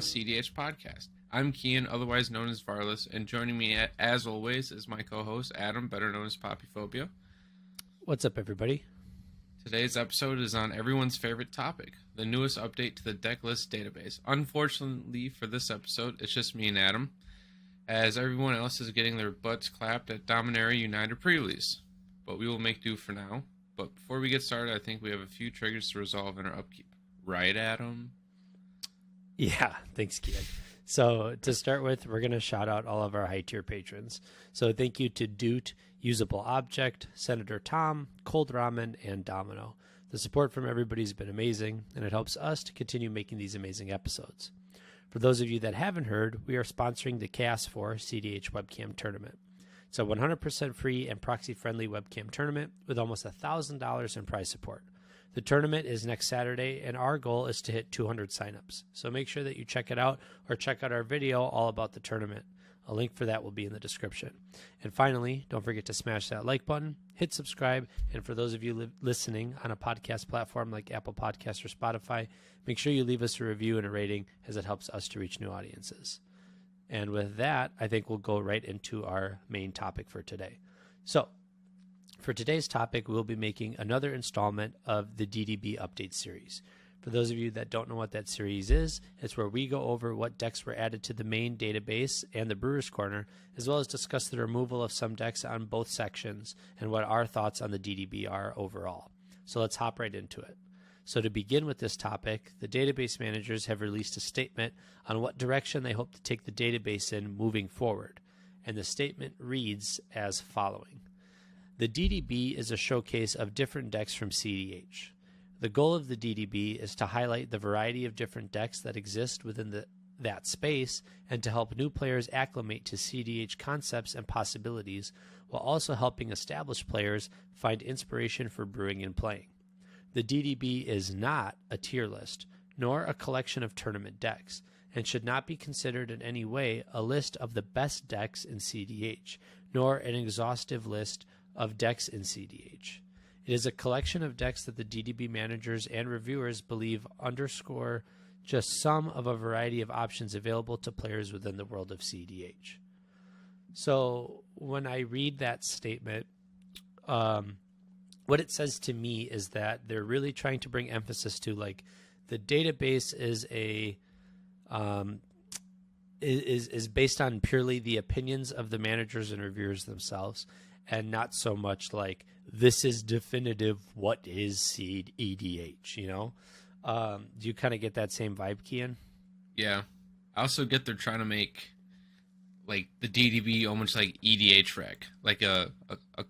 cEDH podcast. I'm Kian, otherwise known as Varlas, and joining me as always is my co-host Adam, better known as Poppyphobia. What's up, everybody? Today's episode is on everyone's favorite topic, the newest update to the Decklist Database. Unfortunately for this episode, it's just me and Adam, as everyone else is getting their butts clapped at Dominaria United pre-release. But we will make do for now. But before we get started, I think we have a few triggers to resolve in our upkeep. Right, Adam? Yeah, thanks, Kian. So to start with, we're going to shout out all of our high-tier patrons. So thank you to Doot, Usable Object, Senator Tom, Cold Ramen, and Domino. The support from everybody's been amazing, and it helps us to continue making these amazing episodes. For those of you that haven't heard, we are sponsoring the Ka0s cEDH webcam tournament. It's a 100% free and proxy-friendly webcam tournament with almost $1,000 in prize support. The tournament is next Saturday, and our goal is to hit 200 signups. So make sure that you check it out or check out our video all about the tournament. A link for that will be in the description. And finally, don't forget to smash that like button, hit subscribe, and for those of you listening on a podcast platform like Apple Podcasts or Spotify, make sure you leave us a review and a rating as it helps us to reach new audiences. And with that, I think we'll go right into our main topic for today. So, for today's topic, we'll be making another installment of the DDB update series. For those of you that don't know what that series is, it's where we go over what decks were added to the main database and the Brewer's Corner, as well as discuss the removal of some decks on both sections and what our thoughts on the DDB are overall. So let's hop right into it. So to begin with this topic, the database managers have released a statement on what direction they hope to take the database in moving forward. And the statement reads as following. The DDB is a showcase of different decks from cEDH. The goal of the DDB is to highlight the variety of different decks that exist within that space and to help new players acclimate to cEDH concepts and possibilities, while also helping established players find inspiration for brewing and playing. The DDB is not a tier list, nor a collection of tournament decks, and should not be considered in any way a list of the best decks in cEDH, nor an exhaustive list of decks in cEDH. It is a collection of decks that the DDB managers and reviewers believe underscore just some of a variety of options available to players within the world of cEDH. So when I read that statement, what it says to me is that they're really trying to bring emphasis to like the database is is based on purely the opinions of the managers and reviewers themselves, and not so much like this is definitive what is cEDH, you know? Do you kind of get that same vibe, Kian? Yeah. I also get they're trying to make like the DDB almost like EDH rec, like a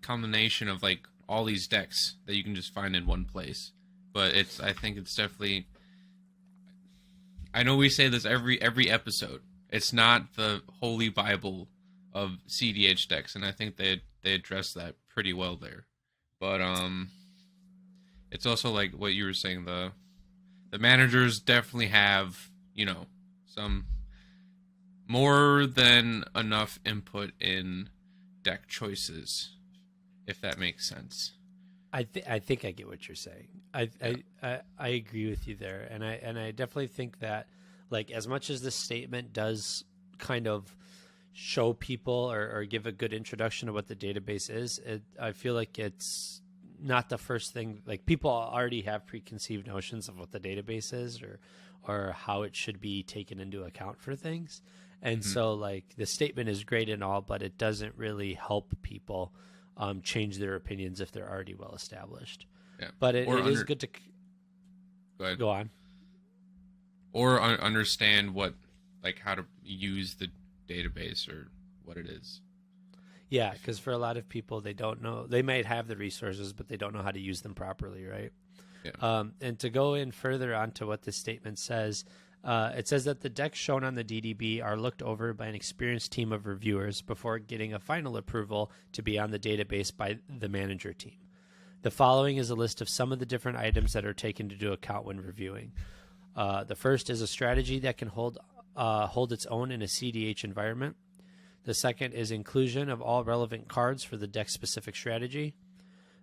combination of like all these decks that you can just find in one place. But I think it's definitely, I know we say this every episode, it's not the holy bible of cEDH decks, and I think they address that pretty well there. But it's also like what you were saying, the managers definitely have, you know, some more than enough input in deck choices, if that makes sense. I think I get what you're saying. I agree with you there, and I definitely think that, like, as much as this statement does kind of show people or give a good introduction to what the database is, I feel like it's not the first thing. Like, people already have preconceived notions of what the database is or how it should be taken into account for things, and so like the statement is great and all, but it doesn't really help people change their opinions if they're already well established. Yeah. But it is good to go on. Or understand what, like, how to use the database or what it is. Yeah, because for a lot of people, they don't know. They might have the resources, but they don't know how to use them properly, right? Yeah. And to go in further onto what this statement says, it says that the decks shown on the DDB are looked over by an experienced team of reviewers before getting a final approval to be on the database by the manager team. The following is a list of some of the different items that are taken into account when reviewing. The first is a strategy that can hold its own in a cEDH environment. The second is inclusion of all relevant cards for the deck-specific strategy.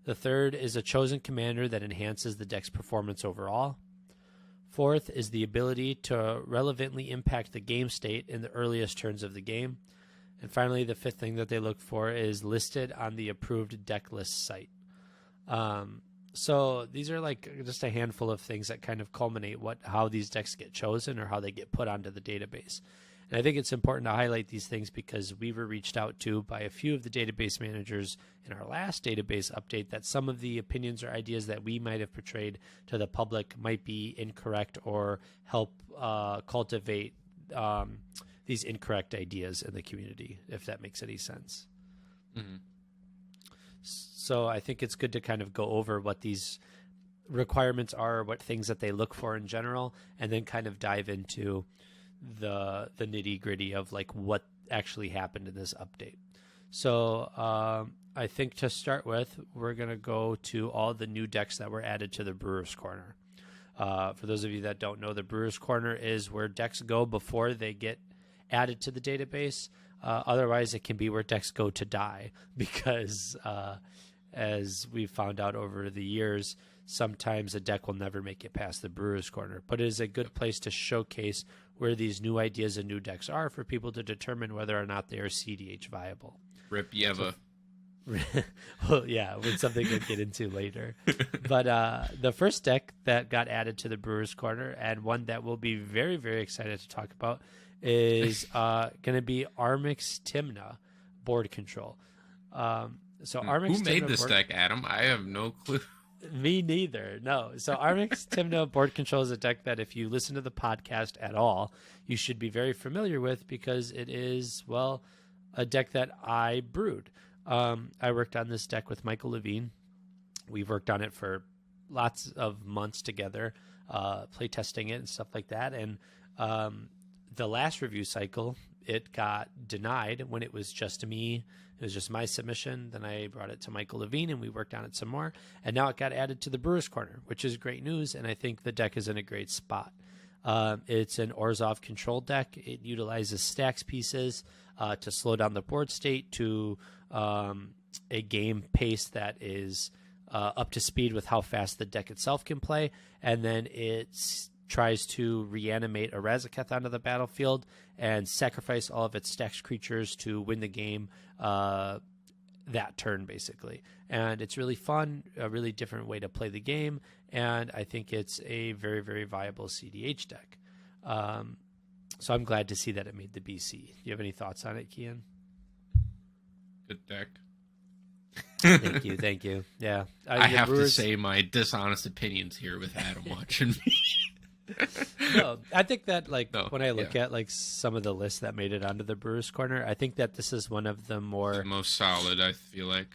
The third is a chosen commander that enhances the deck's performance overall. Fourth is the ability to relevantly impact the game state in the earliest turns of the game. And finally, the fifth thing that they look for is listed on the approved deck list site. So these are like just a handful of things that kind of culminate how these decks get chosen or how they get put onto the database. And I think it's important to highlight these things because we were reached out to by a few of the database managers in our last database update that some of the opinions or ideas that we might have portrayed to the public might be incorrect or help cultivate these incorrect ideas in the community, if that makes any sense. Mm-hmm. So I think it's good to kind of go over what these requirements are, what things that they look for in general, and then kind of dive into the nitty gritty of like what actually happened in this update. So I think to start with, we're going to go to all the new decks that were added to the Brewer's Corner. For those of you that don't know, the Brewer's Corner is where decks go before they get added to the database. Otherwise, it can be where decks go to die because as we found out over the years, sometimes a deck will never make it past the Brewer's Corner. But it is a good place to showcase where these new ideas and new decks are for people to determine whether or not they are cEDH viable. Rip Yeva. Well, yeah, it's something we'll get into later. But the first deck that got added to the Brewer's Corner, and one that we'll be very, very excited to talk about, is going to be Armix Timna board control. Armix Who made Timna this deck, Adam? I have no clue. Me neither. No. So Armix Timna board control is a deck that if you listen to the podcast at all, you should be very familiar with because it is, well, a deck that I brewed. I worked on this deck with Michael Levine. We've worked on it for lots of months together, play testing it and stuff like that. And the last review cycle, it got denied when it was just me. It was just my submission. Then I brought it to Michael Levine and we worked on it some more. And now it got added to the Brewer's Corner, which is great news. And I think the deck is in a great spot. It's an Orzhov control deck. It utilizes stacks pieces to slow down the board state to a game pace that is up to speed with how fast the deck itself can play. And then it's tries to reanimate a Razaketh onto the battlefield and sacrifice all of its stacks creatures to win the game that turn, basically. And it's really fun, a really different way to play the game, and I think it's a very, very viable cEDH deck. So I'm glad to see that it made the BC. Do you have any thoughts on it, Kian? Good deck. Thank you. Yeah. I have to say my dishonest opinions here with Adam watching me. No, I think that when I look at like some of the lists that made it onto the Brewer's Corner, I think that this is one of the most solid, I feel like.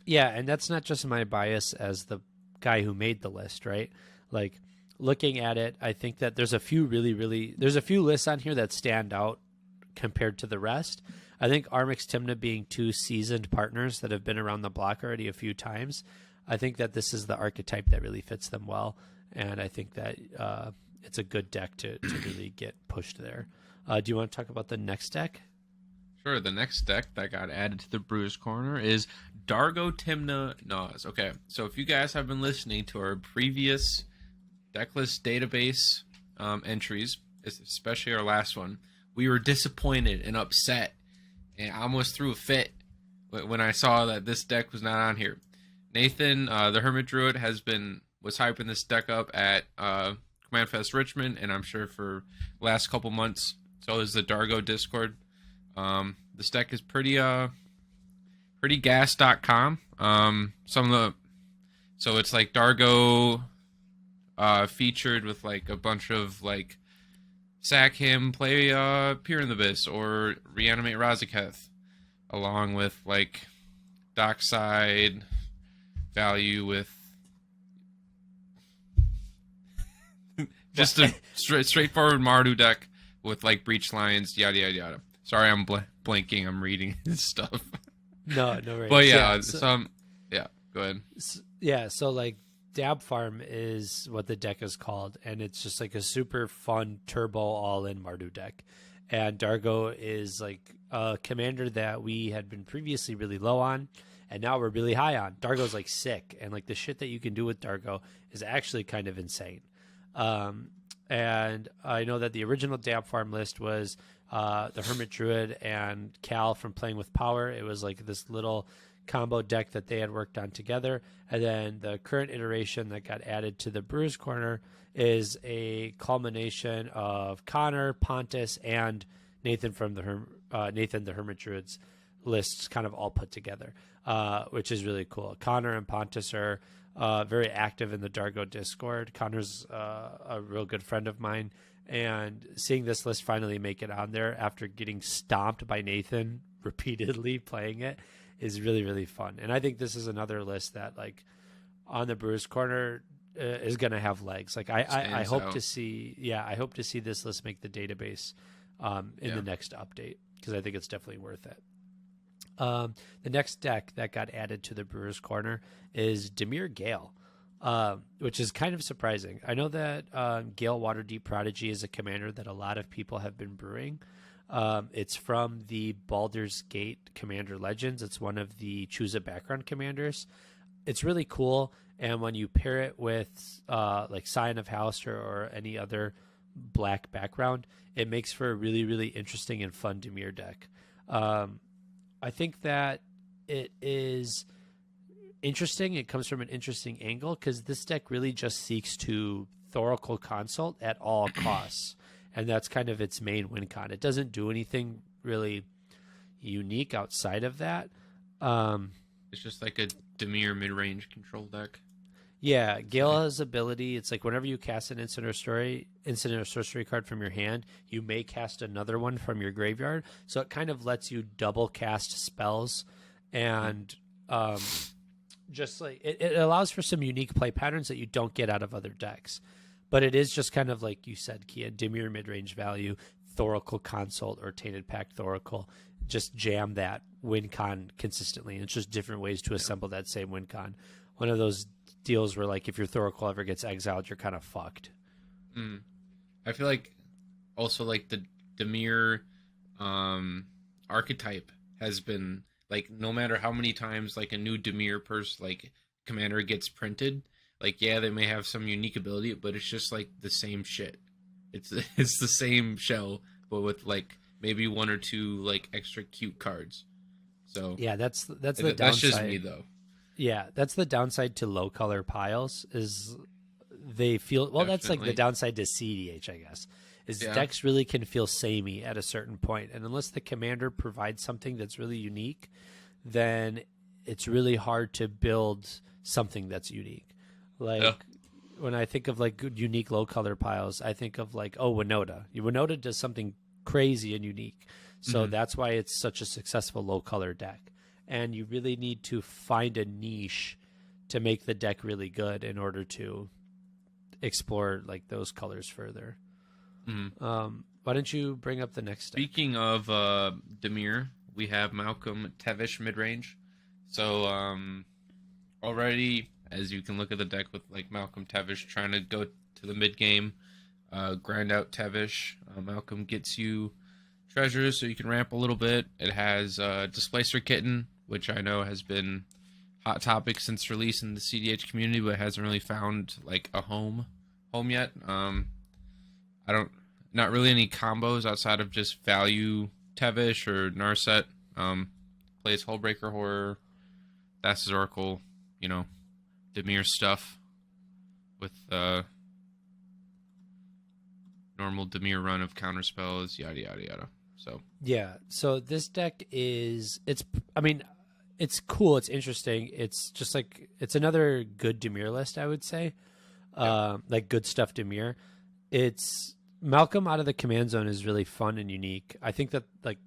Yeah, and that's not just my bias as the guy who made the list, right? Like looking at it, I think that there's a few there's a few lists on here that stand out compared to the rest. I think Armix Timna being two seasoned partners that have been around the block already a few times, I think that this is the archetype that really fits them well, and I think that it's a good deck to really get pushed there. Do you want to talk about the next deck? Sure. The next deck that got added to the Brewer's Corner is Dargo Timna Naus. Okay, so if you guys have been listening to our previous Decklist Database entries, especially our last one, we were disappointed and upset, and I almost threw a fit when I saw that this deck was not on here. Nathan, the Hermit Druid, was hyping this deck up at Command Fest Richmond, and I'm sure for the last couple months. So is the Dargo Discord. This deck is pretty gas.com. So it's like Dargo featured with like a bunch of like sack him, play Peer in the Abyss, or reanimate Razaketh, along with like dockside value with just a straightforward Mardu deck with like Breach Lions, yada yada yada. Sorry, I'm blanking. I'm reading this stuff. No worries. But yeah, go ahead. Yeah, so like Dab Farm is what the deck is called, and it's just like a super fun turbo all-in Mardu deck. And Dargo is like a commander that we had been previously really low on, and now we're really high on. Dargo's like sick, and like the shit that you can do with Dargo is actually kind of insane. And I know that the original Dab Farm list was the Hermit Druid and Cal from Playing with Power. It was like this little combo deck that they had worked on together. And then the current iteration that got added to the Brewers Corner is a culmination of Connor, Pontus, and Nathan from Nathan the Hermit Druids lists kind of all put together, which is really cool. Connor and Pontus are very active in the Dargo Discord. Connor's a real good friend of mine, and seeing this list finally make it on there after getting stomped by Nathan repeatedly playing it is really, really fun. And I think this is another list that, like, on the Brewers Corner is going to have legs. Like I hope to see, I hope to see this list make the database in the next update, because I think it's definitely worth it. The next deck that got added to the Brewers Corner is Dimir Gale, which is kind of surprising. I know that Gale Waterdeep Prodigy is a commander that a lot of people have been brewing. It's from the Baldur's Gate Commander Legends. It's one of the Choose a Background commanders. It's really cool, and when you pair it with like Scion of House or any other black background, it makes for a really, really interesting and fun Dimir deck. I think that it is interesting. It comes from an interesting angle, because this deck really just seeks to Thoracle Consult at all costs, and that's kind of its main win con. It doesn't do anything really unique outside of that. It's just like a Dimir mid-range control deck. Yeah, Gale's ability, it's like whenever you cast an instant or sorcery card from your hand, you may cast another one from your graveyard. So it kind of lets you double cast spells, and just like it allows for some unique play patterns that you don't get out of other decks. But it is just kind of like you said, Kia, Dimir mid-range value, Thoracle Consult or Tainted Pact Thoracle. Just jam that win con consistently. And it's just different ways to assemble that same win con. One of those deals where, like, if your Thoracle ever gets exiled, you're kind of fucked. I feel like also, like, the Dimir archetype has been, like, no matter how many times, like, a new Dimir commander gets printed, like, yeah, they may have some unique ability, but it's just, like, the same shit. It's the same shell, but with, like, maybe one or two, like, extra cute cards. So yeah, that's the downside. That's just me, though. Yeah, that's the downside to low color piles, is they feel, well, that's like the downside to cEDH, I guess, is decks really can feel samey at a certain point. And unless the commander provides something that's really unique, then it's really hard to build something that's unique. Like when I think of like good, unique low color piles, I think of like, Winota. Winota does something crazy and unique. So that's why it's such a successful low color deck. And you really need to find a niche to make the deck really good in order to explore like those colors further. Why don't you bring up the next deck? Speaking of Dimir, we have Malcolm Tevish midrange. So already, as you can look at the deck with like Malcolm Tevish trying to go to the mid game, grind out Tevish. Malcolm gets you treasures so you can ramp a little bit. It has Displacer Kitten, which I know has been hot topic since release in the cEDH community, but hasn't really found like a home yet. Not really any combos outside of just value Tevish or Narset. Plays Hullbreaker Horror, Thassa's Oracle, Dimir stuff with normal Dimir run of counterspells, yada yada yada. So yeah, so this deck it's cool, it's interesting. It's just like, it's another good Dimir list, I would say. Like good stuff Dimir. It's Malcolm out of the command zone is really fun and unique. I think that like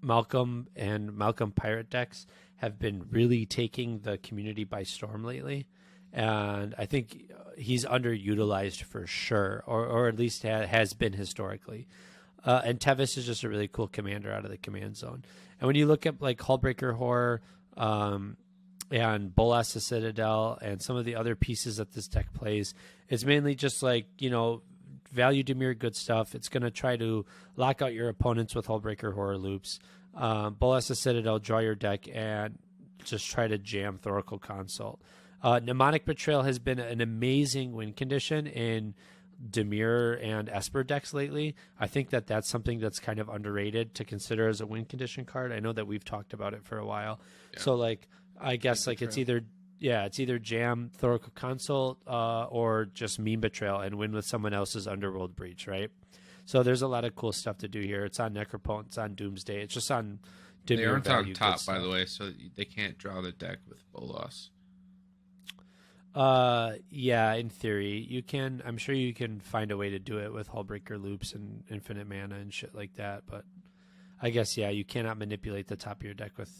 Malcolm and Malcolm Pirate decks have been really taking the community by storm lately. And I think he's underutilized for sure, or at least has been historically. And Tevis is just a really cool commander out of the command zone. And when you look at like Hullbreaker Horror and Bolas the Citadel and some of the other pieces that this deck plays, it's mainly just like, value Dimir good stuff. It's going to try to lock out your opponents with Hullbreaker Horror loops. Bolas the Citadel, draw your deck, and just try to jam Thoracle Consult. Mnemonic Betrayal has been an amazing win condition in Dimir and Esper decks lately. I think that that's something that's kind of underrated to consider as a win condition card. I know that we've talked about it for a while. Yeah. So like, I guess like it's either jam Thoracle Consult or just meme betrayal and win with someone else's Underworld Breach, right? So there's a lot of cool stuff to do here. It's on Necropotence, it's on Doomsday. It's just on Dimir. They aren't on top, by the way, so they can't draw the deck with Bolas. Yeah, in theory you can. I'm sure you can find a way to do it with Hullbreaker loops and infinite mana and shit like that. But I guess you cannot manipulate the top of your deck with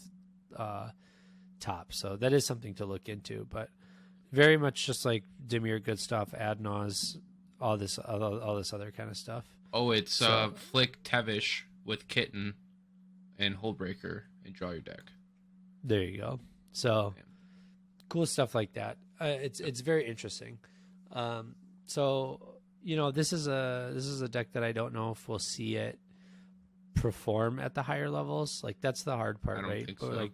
top. So that is something to look into. But very much just like Dimir, good stuff. Adnos, all this other kind of stuff. Oh, it's flick Tevish with Kitten and Hullbreaker and draw your deck. There you go. So cool stuff like that. It's very interesting. So this is a deck that I don't know if we'll see it perform at the higher levels. Like that's the hard part, I don't right? think But so. like,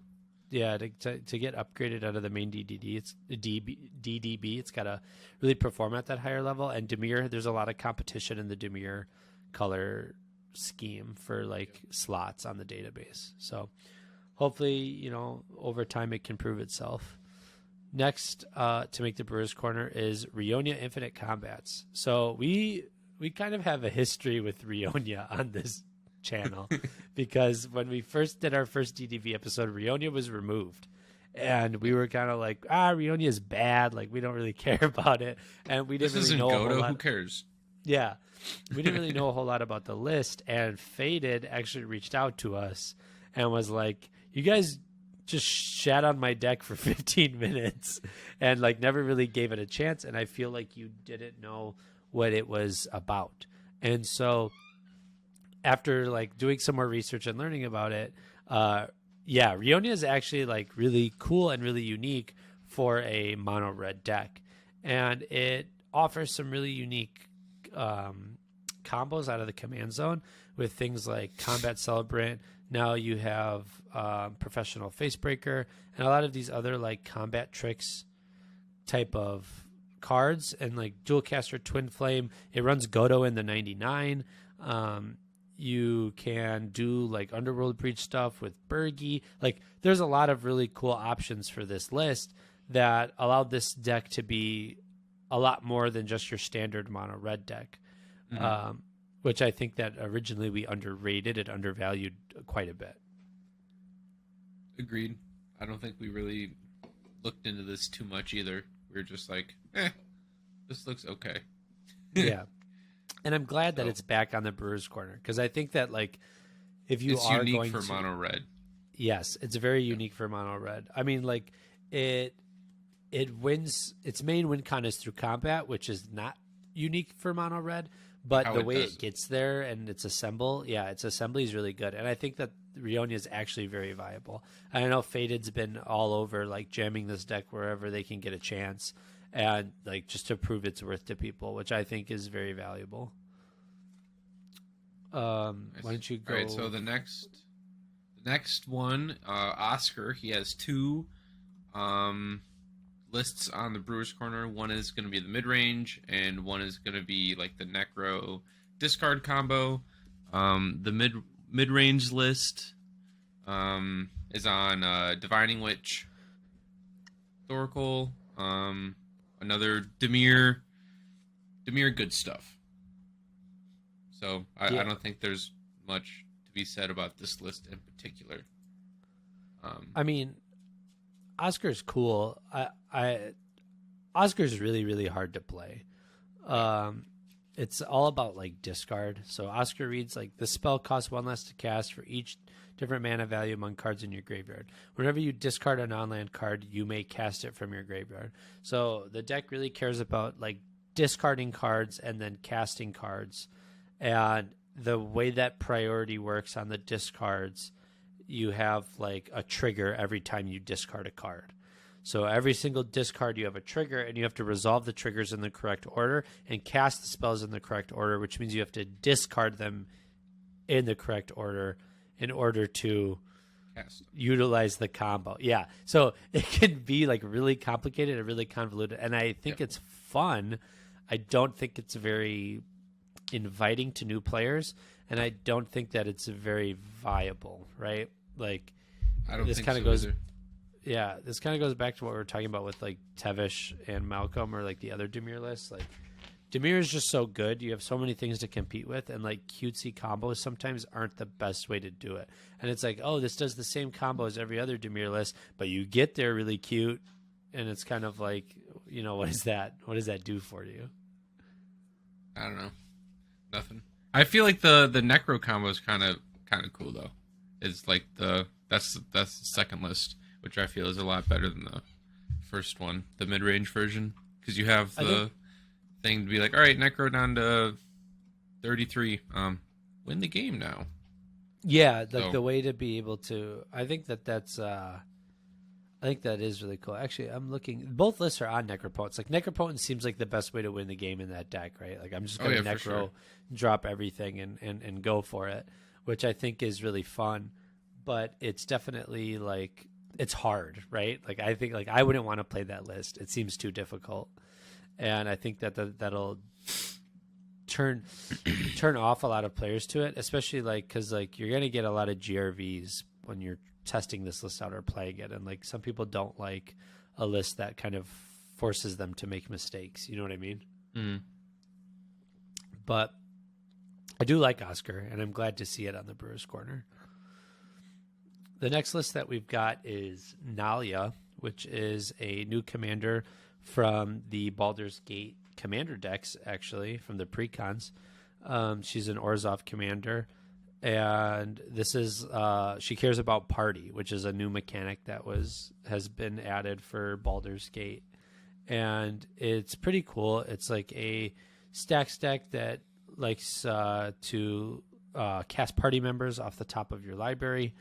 to get upgraded out of the main DDB, it's got to really perform at that higher level. And Dimir, there's a lot of competition in the Dimir color scheme for like slots on the database. So hopefully, over time it can prove itself. Next, to make the Brewer's Corner is Ryonia Infinite Combats. So we kind of have a history with Ryonia on this channel because when we first did our first DDV episode, Ryonia was removed. And we were kind of like, Ryonia is bad. Like, we don't really care about it. And we didn't really know a whole lot. Who cares? Yeah. We didn't really know a whole lot about the list. And Faded actually reached out to us and was like, you guys just shat on my deck for 15 minutes and like never really gave it a chance. And I feel like you didn't know what it was about. And so after like doing some more research and learning about it, Ryonia is actually like really cool and really unique for a mono red deck. And it offers some really unique combos out of the command zone with things like Combat Celebrant. Now you have Professional Facebreaker and a lot of these other like combat tricks type of cards, and like Dualcaster Twin Flame. It runs Godo in the 99. You can do like Underworld Breach stuff with Bergie. Like there's a lot of really cool options for this list that allowed this deck to be a lot more than just your standard mono red deck. Mm-hmm. Which I think that originally we underrated and undervalued quite a bit. Agreed. I don't think we really looked into this too much either. We were just like, this looks okay. Yeah. And I'm glad that it's back on the Brewer's Corner, because I think that like if you it's are unique going for to, mono red. Yes, it's very unique for mono red. I mean, like it wins. Its main win con is through combat, which is not unique for mono red. But the way it gets there and its assembly is really good. And I think that Ryonia is actually very viable. I know Faded's been all over like jamming this deck wherever they can get a chance, and like just to prove its worth to people, which I think is very valuable. Why don't you go? All right, so the next one, Oscar, he has two lists on the Brewer's Corner. One is going to be the mid-range, and one is going to be like the Necro discard combo. The mid-range list is on Divining Witch, Thoracle, another Dimir, good stuff. So I don't think there's much to be said about this list in particular. I mean, Oscar's cool. Oscar's really, really hard to play. It's all about like discard. So Oscar reads like the spell costs one less to cast for each different mana value among cards in your graveyard. Whenever you discard a non-land card, you may cast it from your graveyard. So the deck really cares about like discarding cards and then casting cards. And the way that priority works on the discards, you have like a trigger every time you discard a card. So every single discard you have a trigger, and you have to resolve the triggers in the correct order and cast the spells in the correct order, which means you have to discard them in the correct order in order to utilize the combo. Yeah. So it can be like really complicated and really convoluted, and I think it's fun. I don't think it's very inviting to new players, and I don't think that it's very viable, right? Like, I don't this think kind so of goes either. yeah, this kind of goes back to what we were talking about with like Tevish and Malcolm, or like the other Dimir lists. Like, Dimir is just so good. You have so many things to compete with, and like cutesy combos sometimes aren't the best way to do it. And it's like, oh, this does the same combo as every other Dimir list, but you get there really cute, and it's kind of like, what is that? What does that do for you? I don't know. Nothing. I feel like the Necro combo is kind of cool though. It's like that's the second list, which I feel is a lot better than the first one, the mid range version, because you have the thing to be like, all right, Necro down to 33. Win the game now. Yeah, like the way to be able to. I think that's. I think that is really cool. Actually, I'm looking. Both lists are on Necropotence. Like, Necropotent seems like the best way to win the game in that deck, right? Like, I'm just going to Necro, drop everything, and go for it, which I think is really fun. But it's definitely, like, it's hard, right? Like, I think, like, I wouldn't want to play that list. It seems too difficult. And I think that'll turn off a lot of players to it, especially, like, because, like, you're going to get a lot of GRVs when you're testing this list out or playing it, and like some people don't like a list that kind of forces them to make mistakes, you know what I mean? But I do like Oscar, and I'm glad to see it on the Brewers Corner. The next list that we've got is Nalia, which is a new commander from the Baldur's Gate commander decks, actually from the precons. She's an Orzhov commander, and this is she cares about party, which is a new mechanic that has been added for Baldur's Gate, and it's pretty cool. It's like a stacks deck that likes to cast party members off the top of your library,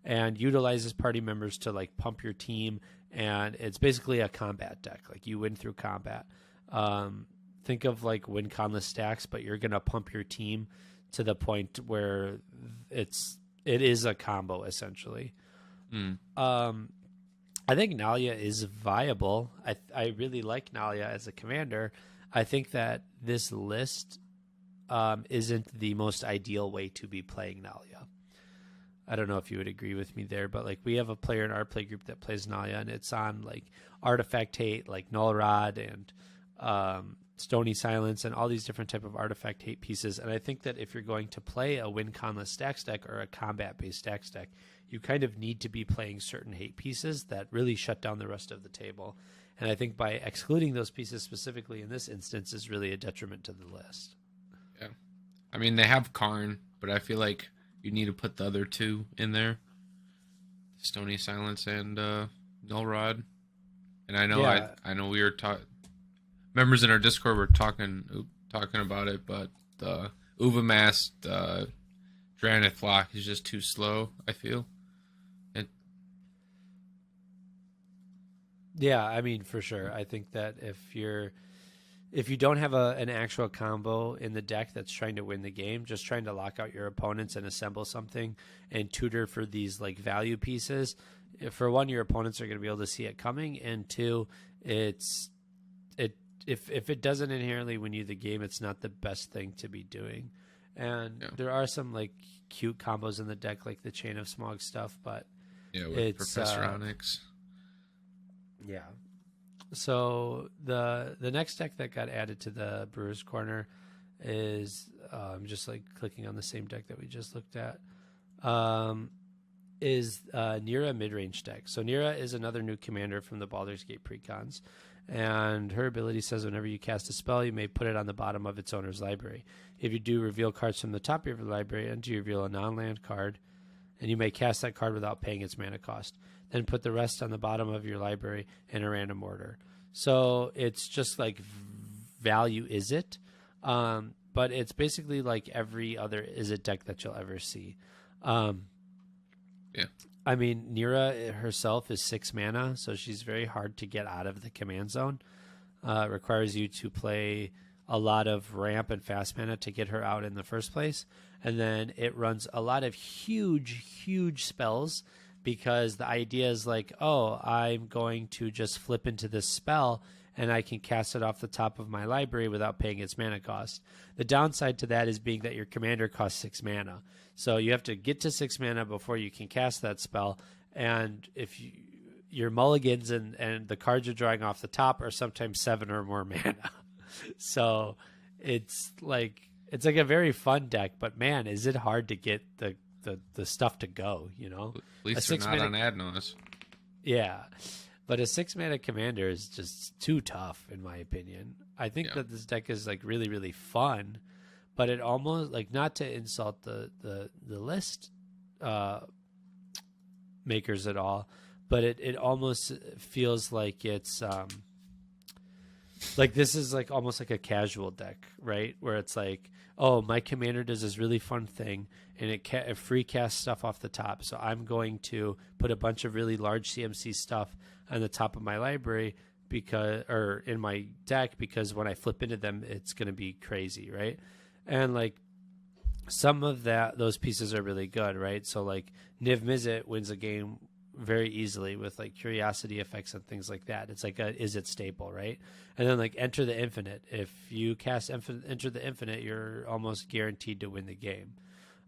and utilizes party members to like pump your team, and it's basically a combat deck. Like, you win through combat. Think of like win conless stacks, but you're gonna pump your team to the point where it is a combo essentially. I think Nalia is viable. I really like Nalia as a commander. I think that this list isn't the most ideal way to be playing Nalia. I don't know if you would agree with me there, but like, we have a player in our play group that plays Nalia, and it's on like Artifact Hate, like Null Rod and Stony Silence, and all these different type of Artifact Hate pieces. And I think that if you're going to play a win conless stacks deck or a combat based stacks deck, you kind of need to be playing certain hate pieces that really shut down the rest of the table. And I think by excluding those pieces specifically in this instance is really a detriment to the list. Yeah, I mean, they have Karn, but I feel like you need to put the other two in there, Stony Silence and Null Rod. And I know I know we were members in our Discord were talking about it, but the Uvamast Dranith Lock is just too slow, I feel. Yeah, I mean, for sure. I think that if you don't have an actual combo in the deck that's trying to win the game, just trying to lock out your opponents and assemble something and tutor for these like value pieces, for one, your opponents are going to be able to see it coming, and two, if it doesn't inherently win you the game, it's not the best thing to be doing. And there are some like cute combos in the deck, like the Chain of Smog stuff, but with Professor Onyx. Yeah. So the next deck that got added to the Brewers Corner is I'm just like clicking on the same deck that we just looked at. Is Nira midrange deck. So Nira is another new commander from the Baldur's Gate precons, and her ability says whenever you cast a spell, you may put it on the bottom of its owner's library. If you do, reveal cards from the top of your library, and you reveal a non-land card, and you may cast that card without paying its mana cost. Then put the rest on the bottom of your library in a random order. So it's just like value is it, but it's basically like every other is it deck that you'll ever see. Yeah. I mean, Nira herself is 6 mana, so she's very hard to get out of the command zone. It requires you to play a lot of ramp and fast mana to get her out in the first place. And then it runs a lot of huge spells, because the idea is like, oh, I'm going to just flip into this spell, and I can cast it off the top of my library without paying its mana cost. The downside to that is being that your commander costs 6 mana. So you have to get to 6 mana before you can cast that spell. And if your mulligans and the cards you're drawing off the top are sometimes 7 or more mana. So it's like a very fun deck, but man, is it hard to get the stuff to go, you know? At least they're not on Adnos. Yeah. But a 6-mana commander is just too tough, in my opinion. I think that this deck is like really, really fun, but it almost, like, not to insult the list makers at all, but it almost feels like it's like this is like almost like a casual deck, right? Where it's like, oh, my commander does this really fun thing, and it free casts stuff off the top. So I'm going to put a bunch of really large CMC stuff on the top of my library or in my deck, because when I flip into them, it's going to be crazy, right? And like some of those pieces are really good, right? So like Mizix wins a game very easily with like curiosity effects and things like that. It's like is it staple, right? And then like Enter the Infinite. If you cast Enter the Infinite, you're almost guaranteed to win the game.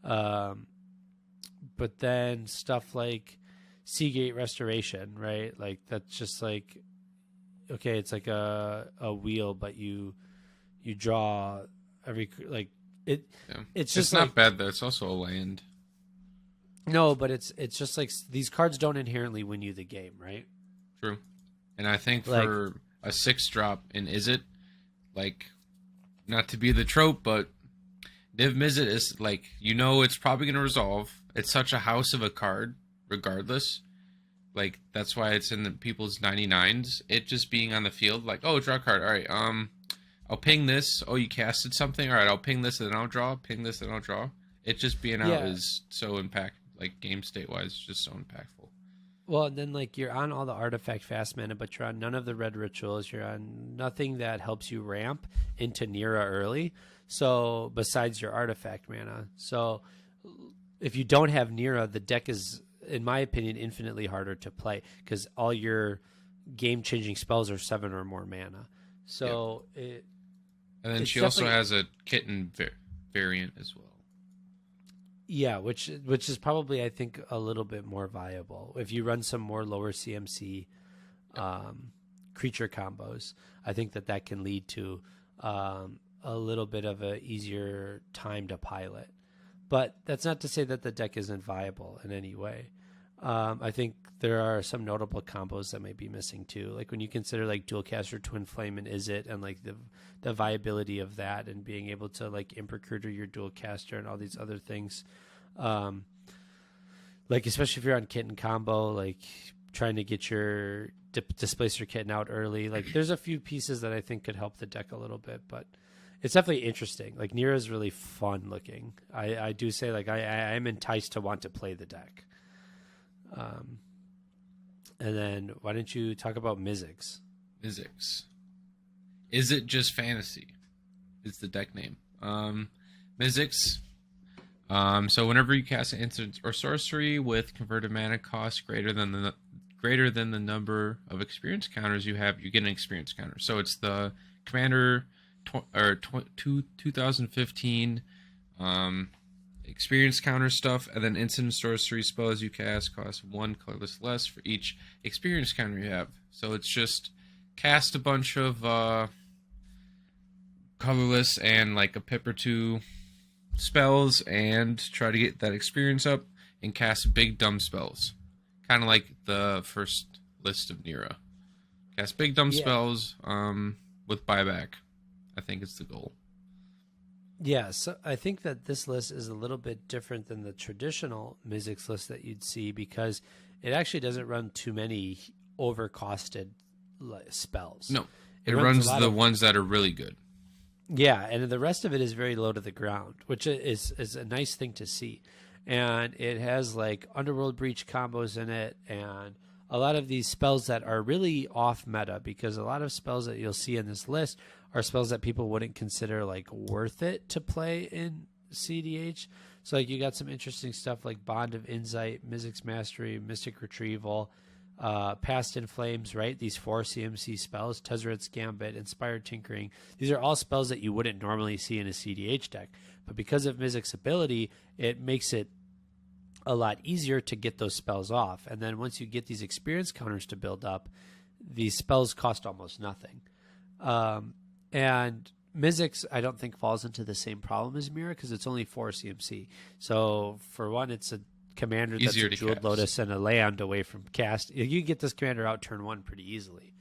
But then stuff like Seagate Restoration, right? Like that's just like, okay, it's like a wheel, but you draw every like it. Yeah. It's just not bad though. It's also a land. No, but it's just like these cards don't inherently win you the game, right? True. And I think for a 6-drop in Izzet, like, not to be the trope, but Mizix is like, it's probably going to resolve. It's such a house of a card, regardless. Like, that's why it's in the people's 99s. It just being on the field, like, oh, draw a card. All right, I'll ping this. Oh, you casted something. All right, I'll ping this and then I'll draw. Ping this and I'll draw. It just being out is so impactful. Like, game state-wise, just so impactful. Well, and then, like, you're on all the artifact fast mana, but you're on none of the red rituals. You're on nothing that helps you ramp into Nira early, so besides your artifact mana. So if you don't have Nira, the deck is, in my opinion, infinitely harder to play because all your game-changing spells are 7 or more mana. So and then she also has a kitten variant as well. Yeah, which is probably, I think, a little bit more viable. If you run some more lower CMC creature combos, I think that can lead to a little bit of an easier time to pilot. But that's not to say that the deck isn't viable in any way. I think there are some notable combos that might be missing too. Like when you consider like Dual Caster, Twin Flame, and Izzet, and like the viability of that, and being able to like Imp Recruiter your Dual Caster and all these other things. Like especially if you're on Kitten combo, like trying to get your Displacer Kitten out early. Like there's a few pieces that I think could help the deck a little bit, but it's definitely interesting. Like Nira is really fun looking. I do say like I am enticed to want to play the deck. And then why don't you talk about Mizix? Mizix. Is it just fantasy? It's the deck name. Mizix. So whenever you cast an instant or sorcery with converted mana cost greater than the number of experience counters you have, you get an experience counter. So it's the Commander 2015 experience counter stuff, and then instant sorcery spells you cast cost 1 colorless less for each experience counter you have. So it's just cast a bunch of colorless and like a pip or two spells and try to get that experience up and cast big dumb spells. Kind of like the first list of Nira. Cast big dumb spells with buyback. I think it's the goal. Yeah, so I think that this list is a little bit different than the traditional Mizix list that you'd see because it actually doesn't run too many overcosted spells. No, it runs the ones that are really good. Yeah, and the rest of it is very low to the ground, which is a nice thing to see. And it has like Underworld Breach combos in it and a lot of these spells that are really off meta because a lot of spells that you'll see in this list are spells that people wouldn't consider like worth it to play in cEDH. So like you got some interesting stuff like Bond of Insight, Mizix Mastery, Mystic Retrieval, Past in Flames, right? These 4 CMC spells, Tezzeret's Gambit, Inspired Tinkering. These are all spells that you wouldn't normally see in a cEDH deck. But because of Mizix's ability, it makes it a lot easier to get those spells off. And then once you get these experience counters to build up, these spells cost almost nothing. And Mizix, I don't think, falls into the same problem as Nira because it's only 4 CMC. So for one, it's a commander that's a Jeweled Lotus and a land away from cast. You can get this commander out turn 1 pretty easily,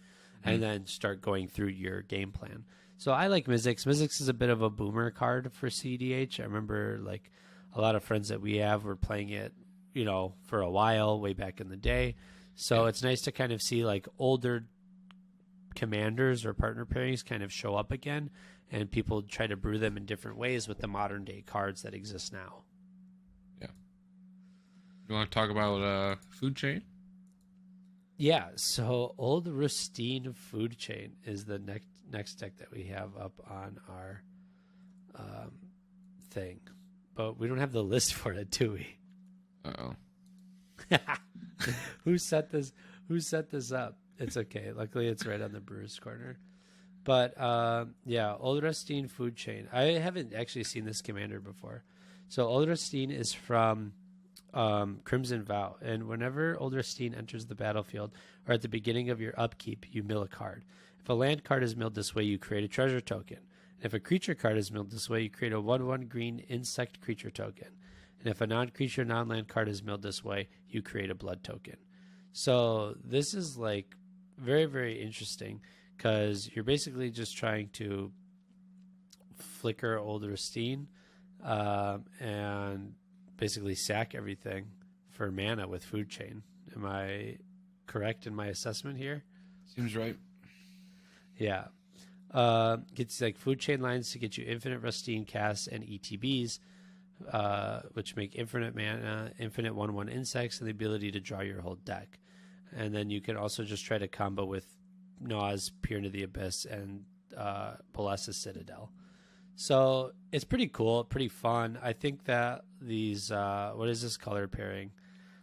and then start going through your game plan. So I like Mizix. Mizix is a bit of a boomer card for cEDH. I remember like a lot of friends that we have were playing it, you know, for a while way back in the day. So it's nice to kind of see like older commanders or partner pairings kind of show up again, and people try to brew them in different ways with the modern day cards that exist now. Yeah. You want to talk about Food Chain? Yeah, so Old Rustine Food Chain is the next deck that we have up on our thing. But we don't have the list for it, do we? Uh-oh. Who set this up? It's okay. Luckily, it's right on the Brewer's Corner. But, yeah, Old Rustine Food Chain. I haven't actually seen this commander before. So Old Rustine is from Crimson Vow. And whenever Old Rustine enters the battlefield or at the beginning of your upkeep, you mill a card. If a land card is milled this way, you create a treasure token. And if a creature card is milled this way, you create a 1/1 green insect creature token. And if a non-creature, non-land card is milled this way, you create a blood token. So this is like very, very interesting because you're basically just trying to flicker Old Rustine and basically sack everything for mana with Food Chain. Am I correct in my assessment here? Seems right. Yeah. Gets like Food Chain lines to get you infinite Rustine casts and ETBs, which make infinite mana, infinite 1/1 insects, and the ability to draw your whole deck. And then you can also just try to combo with Naus, Peer into the Abyss, and Bolessa's Citadel. So it's pretty cool, pretty fun. I think that these, what is this color pairing?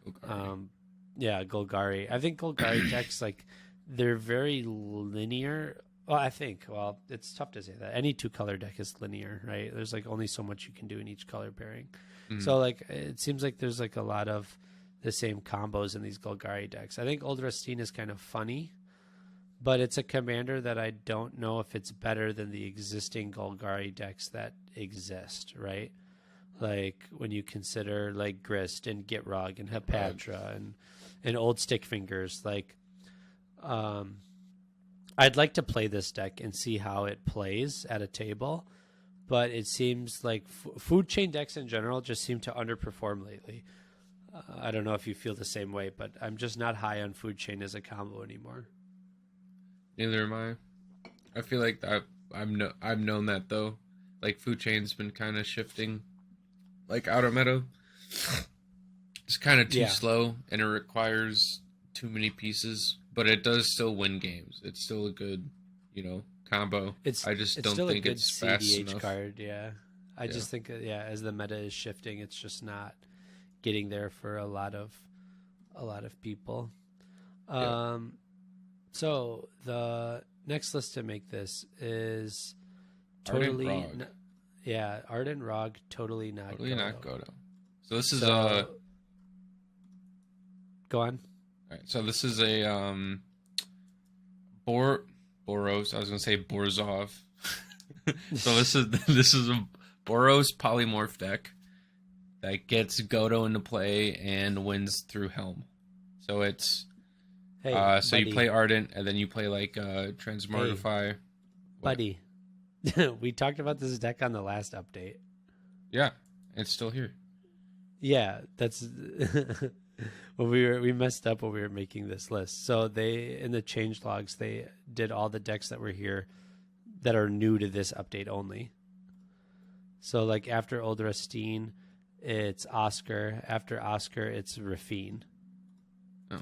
Golgari. Yeah, Golgari. I think Golgari decks, like, they're very linear. Well, it's tough to say that. Any 2-color deck is linear, right? There's, like, only so much you can do in each color pairing. Mm-hmm. So, like, it seems like there's, like, a lot of the same combos in these Golgari decks. I think Old Rustine is kind of funny, but it's a commander that I don't know if it's better than the existing Golgari decks that exist, right? Like, when you consider, like, Grist and Gitrog and Hepatra and Old Stick Fingers, like, I'd like to play this deck and see how it plays at a table, but it seems like Food Chain decks in general just seem to underperform lately. I don't know if you feel the same way, but I'm just not high on Food Chain as a combo anymore. Neither am I. I feel like I've known that though. Like Food Chain's been kind of shifting, like out of meta. It's kind of too slow, and it requires too many pieces. But it does still win games. It's still a good, combo. I just don't think it's fast enough. Card, yeah. I just think, as the meta is shifting, it's just not getting there for a lot of people. So the next list to make this is totally, Ardent Rog, totally not Godo. So this is go on. All right, so this is a Boros. I was gonna say Borzov. So this is a Boros polymorph deck that gets Godo into play and wins through Helm. So it's so you play Ardent and then you play like Transmortify. Hey, buddy, we talked about this deck on the last update. Yeah, it's still here. Yeah, that's. Well, we messed up when we were making this list. So they, in the change logs, they did all the decks that were here that are new to this update only. So like after Old Rustine, it's Oscar. After Oscar, it's Rafine. Oh.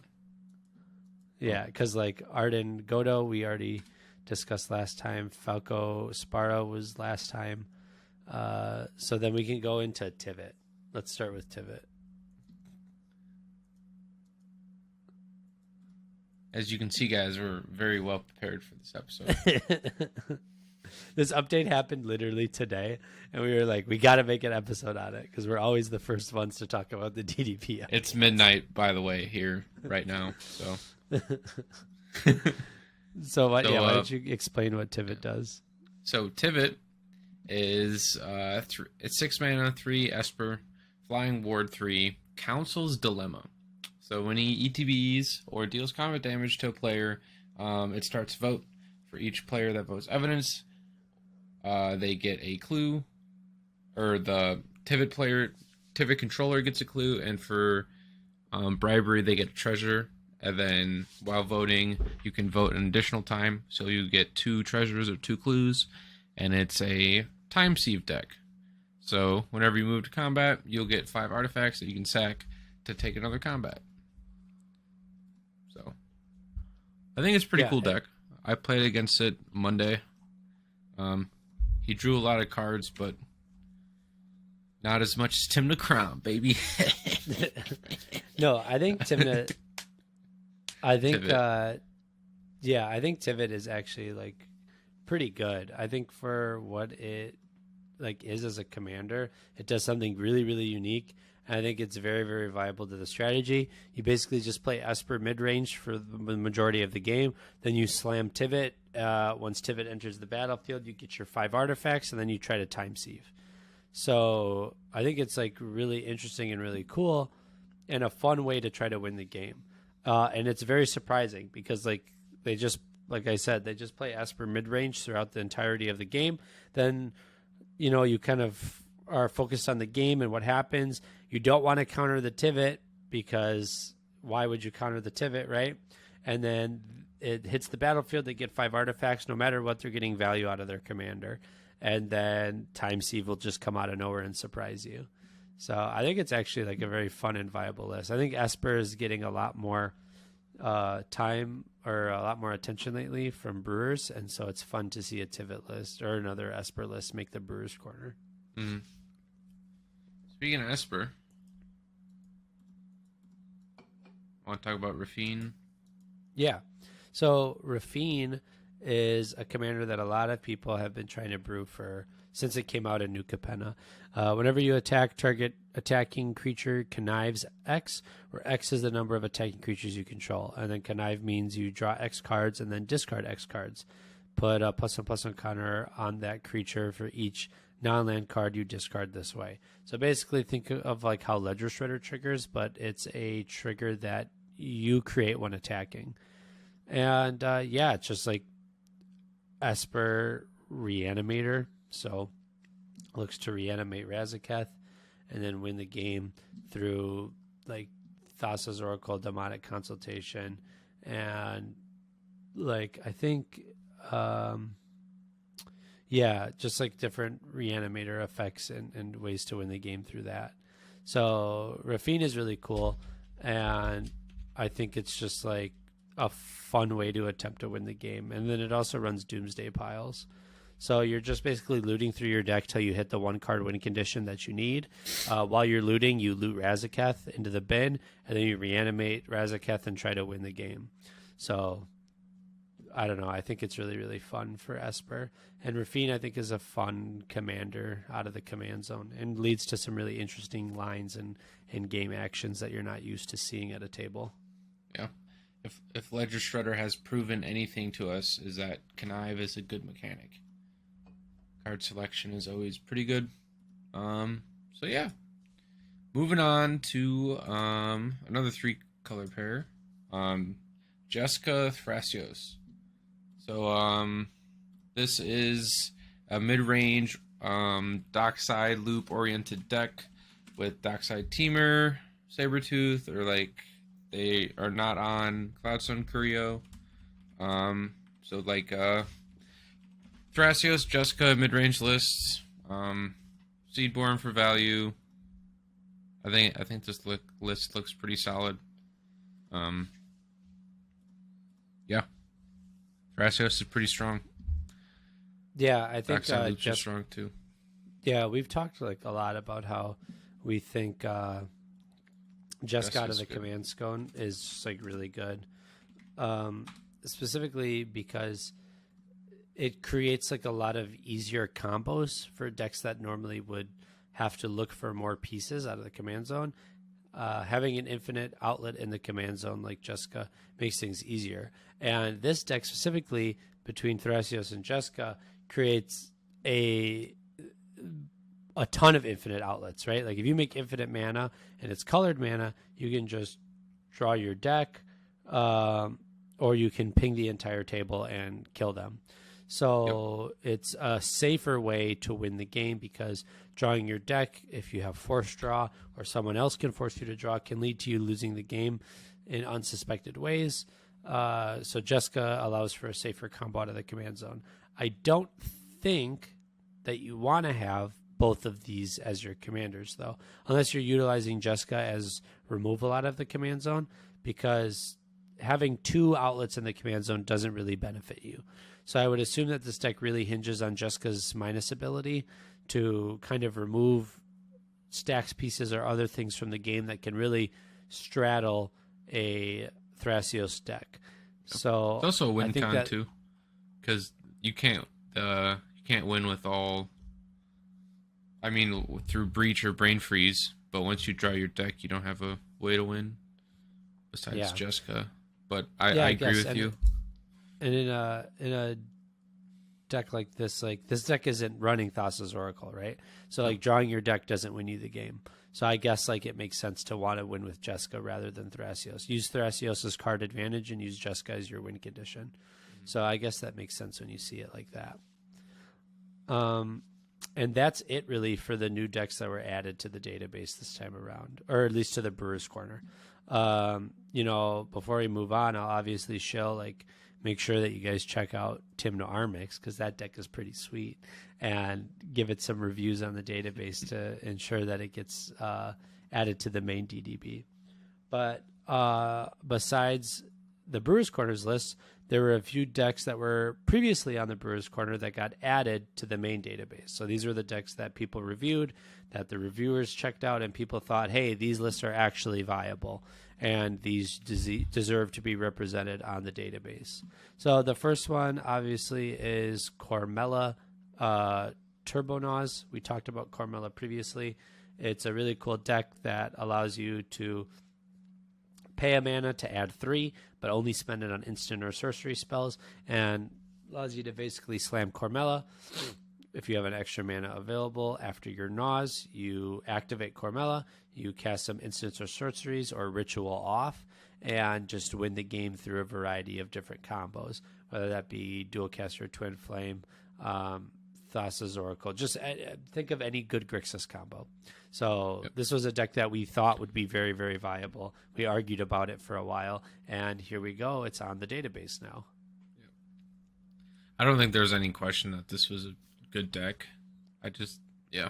Yeah, because like Arden Godo, we already discussed last time. Falco Spara was last time. So then we can go into Tivot. Let's start with Tivot. as you can see, guys, we're very well prepared for this episode. This update happened literally today, and we were like, we got to make an episode on it because we're always the first ones to talk about the DDB. It's midnight, by the way, here right now. So, why don't you explain what Tivot does? So Tivot is it's 6 mana, 3 Esper, Flying Ward 3, Council's Dilemma. So when he ETBs or deals combat damage to a player, it starts vote. For each player that votes evidence, they get a clue, or the Tivot controller gets a clue, and for bribery, they get a treasure. And then while voting, you can vote an additional time, so you get 2 treasures or 2 clues, and it's a time sieve deck. So whenever you move to combat, you'll get 5 artifacts that you can sack to take another combat. So I think it's a pretty cool deck. I played against it Monday. He drew a lot of cards, but not as much as Tim the Crown, baby. No, I think Tivot. I think Tivot is actually like pretty good. I think for what it like is as a commander, it does something really, really unique. And I think it's very, very viable to the strategy. You basically just play Esper mid-range for the majority of the game. Then you slam Tivot. Once Tivot enters the battlefield, you get your 5 artifacts, and then you try to time sieve. So I think it's like really interesting and really cool and a fun way to try to win the game. And it's very surprising because like I said, they just play Esper mid-range throughout the entirety of the game. Then, you kind of are focused on the game and what happens. You don't want to counter the Tivot because why would you counter the Tivot, right? And then it hits the battlefield. They get 5 artifacts. No matter what, they're getting value out of their commander. And then Time Sieve will just come out of nowhere and surprise you. So I think it's actually like a very fun and viable list. I think Esper is getting a lot more time or a lot more attention lately from brewers. And so it's fun to see a Tivot list or another Esper list make the brewers corner. Mm-hmm. Speaking of Esper, I want to talk about Rafine. Yeah. So Rafine is a commander that a lot of people have been trying to brew for since it came out in New Capenna. Whenever you attack, target attacking creature connives X, where X is the number of attacking creatures you control. And then connive means you draw X cards and then discard X cards. Put a +1/+1 counter on that creature for each non-land card you discard this way. So basically think of like how Ledger Shredder triggers, but it's a trigger that you create when attacking. And it's just like Esper Reanimator. So looks to reanimate Razaketh and then win the game through like Thassa's Oracle, Demonic Consultation, and like I think just like different reanimator effects and ways to win the game through that. So Rafine is really cool, and I think it's just like a fun way to attempt to win the game. And then it also runs Doomsday Piles. So you're just basically looting through your deck till you hit the 1-card win condition that you need. While you're looting, you loot Razaketh into the bin, and then you reanimate Razaketh and try to win the game. So I don't know. I think it's really, really fun for Esper. And Rafine, I think, is a fun commander out of the command zone and leads to some really interesting lines and game actions that you're not used to seeing at a table. Yeah. If Ledger Shredder has proven anything to us, is that connive is a good mechanic. Card selection is always pretty good. So yeah. Moving on to another 3-color pair. Jeska Thrasios. So this is a mid-range dockside loop-oriented deck with dockside Temur, Sabretooth, or like they are not on Cloudstone Curio. So like Thrasios, Jeska, mid-range lists, Seedborn for value. I think this list looks pretty solid. Yeah. Thrasios is pretty strong. Yeah, I think Jeska is strong too. Yeah, we've talked like a lot about how we think Jeska out of the command zone is just like really good. specifically because it creates like a lot of easier combos for decks that normally would have to look for more pieces out of the command zone. Having an infinite outlet in the command zone like Jeska makes things easier. And this deck specifically between Thrasios and Jeska creates a ton of infinite outlets, right? Like if you make infinite mana and it's colored mana, you can just draw your deck, or you can ping the entire table and kill them. So it's a safer way to win the game because drawing your deck, if you have force draw or someone else can force you to draw, can lead to you losing the game in unsuspected ways. So Jeska allows for a safer combo out of the command zone. I don't think that you want to have both of these as your commanders, though, unless you're utilizing Jeska as removal out of the command zone, because having two outlets in the command zone doesn't really benefit you. So I would assume that this deck really hinges on Jeska's minus ability to kind of remove stacks pieces or other things from the game that can really straddle a Thrasios deck. So it's also a win con too, because you can't win with all. I mean, through breach or brain freeze, but once you draw your deck, you don't have a way to win besides Jeska. But I agree with you. And in a deck like this deck isn't running Thassa's Oracle, right? So like drawing your deck doesn't win you the game. So I guess like it makes sense to want to win with Jeska rather than Thrasios. Use Thrasios' card advantage and use Jeska as your win condition. So I guess that makes sense when you see it like that. And that's it really for the new decks that were added to the database this time around, or at least to the Brewer's Corner. Before we move on, I'll obviously make sure that you guys check out Timno Armix, because that deck is pretty sweet, and give it some reviews on the database to ensure that it gets added to the main DDB. But besides the Brewer's Corners list, there were a few decks that were previously on the Brewer's Corner that got added to the main database. So these were the decks that people reviewed, that the reviewers checked out, and people thought, hey, these lists are actually viable, and these deserve to be represented on the database. So the first one, obviously, is Cormella Turbo Naus. We talked about Cormella previously. It's a really cool deck that allows you to pay a mana to add 3, but only spend it on instant or sorcery spells, and allows you to basically slam Cormella. If you have an extra mana available after your Naus, you activate Cormella, you cast some instants or sorceries or ritual off, and just win the game through a variety of different combos, whether that be Dual Caster, Twin Flame, Thassa's Oracle. Just think of any good Grixis combo. So This was a deck that we thought would be very, very viable. We argued about it for a while, and here we go. It's on the database now. I don't think there's any question that this was a good deck. Yeah.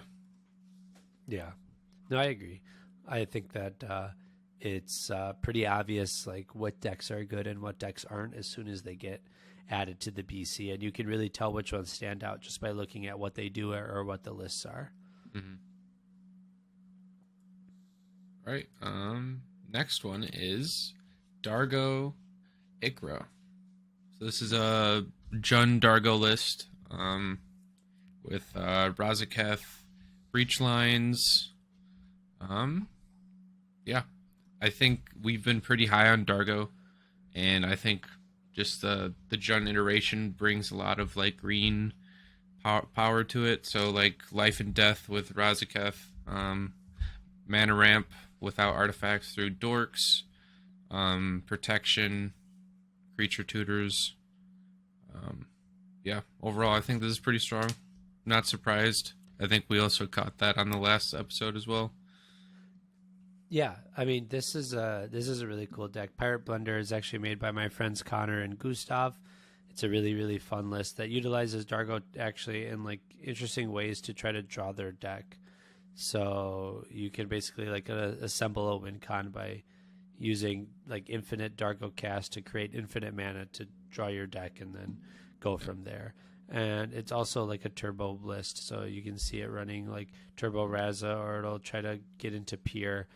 No, I agree. I think that it's pretty obvious like what decks are good and what decks aren't as soon as they get added to the BC, and you can really tell which ones stand out just by looking at what they do or what the lists are. Mm-hmm. All right. Next one is Dargo Ikra. So this is a Jund Dargo list with Razaketh breach lines. I think we've been pretty high on Dargo, and I think just the Jund iteration brings a lot of like green power to it. So like life and death with Razaketh, mana ramp without artifacts through dorks, protection, creature tutors. Overall I think this is pretty strong. Not surprised. I think we also caught that on the last episode as well. Yeah, I mean this is a really cool deck. Pirate Blender is actually made by my friends Connor and Gustav. It's a really, really fun list that utilizes Dargo actually in like interesting ways to try to draw their deck. So you can basically like assemble a win con by using like infinite Dargo cast to create infinite mana to draw your deck and then go from there. And it's also like a turbo list, so you can see it running like Turbo Raza, or it'll try to get into Pier.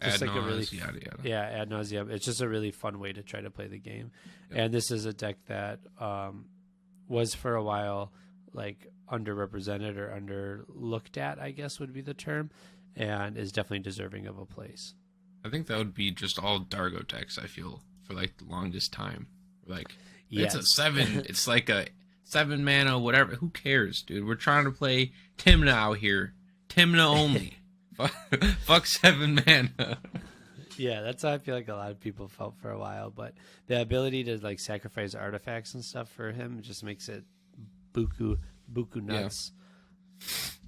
just ad like a really nauseam, yada yada. yeah, ad nauseum. It's just a really fun way to try to play the game. Yep. And this is a deck that was for a while like underrepresented or underlooked at, I guess would be the term, and is definitely deserving of a place. I think that would be just all Dargo decks, I feel, for like the longest time. Like, Yes. it's a 7, it's like a 7 mana, whatever. Who cares, dude? We're trying to play Tymna out here. Tymna only. Fuck 7 mana. Yeah, that's how I feel like a lot of people felt for a while. But the ability to like sacrifice artifacts and stuff for him just makes it buku nuts.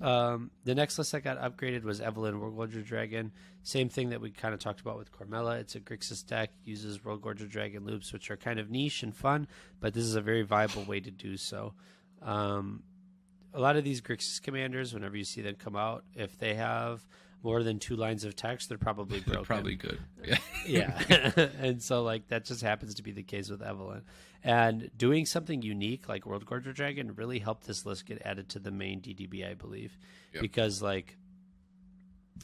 Yeah. The next list that got upgraded was Evelyn Worldgorger Dragon. Same thing that we kind of talked about with Cormella. It's a Grixis deck, uses Worldgorger Dragon loops, which are kind of niche and fun, but this is a very viable way to do so. A lot of these Grixis commanders, whenever you see them come out, if they have more than 2 lines of text, they're probably broken. They're probably good. Yeah. Yeah. And so like that just happens to be the case with Evelyn. And doing something unique like Worldgorger Dragon really helped this list get added to the main DDB, I believe. Yep. Because like,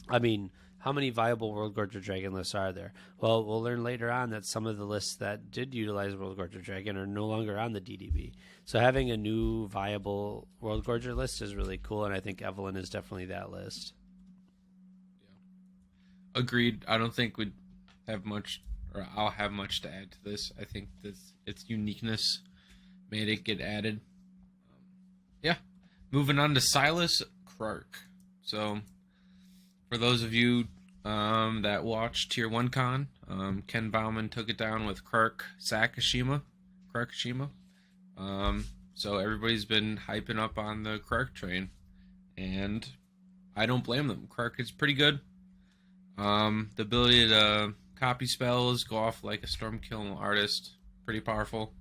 I mean, how many viable Worldgorger Dragon lists are there? Well, we'll learn later on that some of the lists that did utilize Worldgorger Dragon are no longer on the DDB. So having a new viable Worldgorger list is really cool, and I think Evelyn is definitely that list. Yeah. Agreed. I don't think we'd have much, or I'll have much to add to this. I think this its uniqueness made it get added. Yeah. Moving on to Silas Krark. So, for those of you that watched Tier 1 Con, Ken Bauman took it down with Krark Sakashima. So everybody's been hyping up on the Krark train, and I don't blame them. Krark is pretty good. The ability to copy spells, go off like a Stormkill Artist, pretty powerful.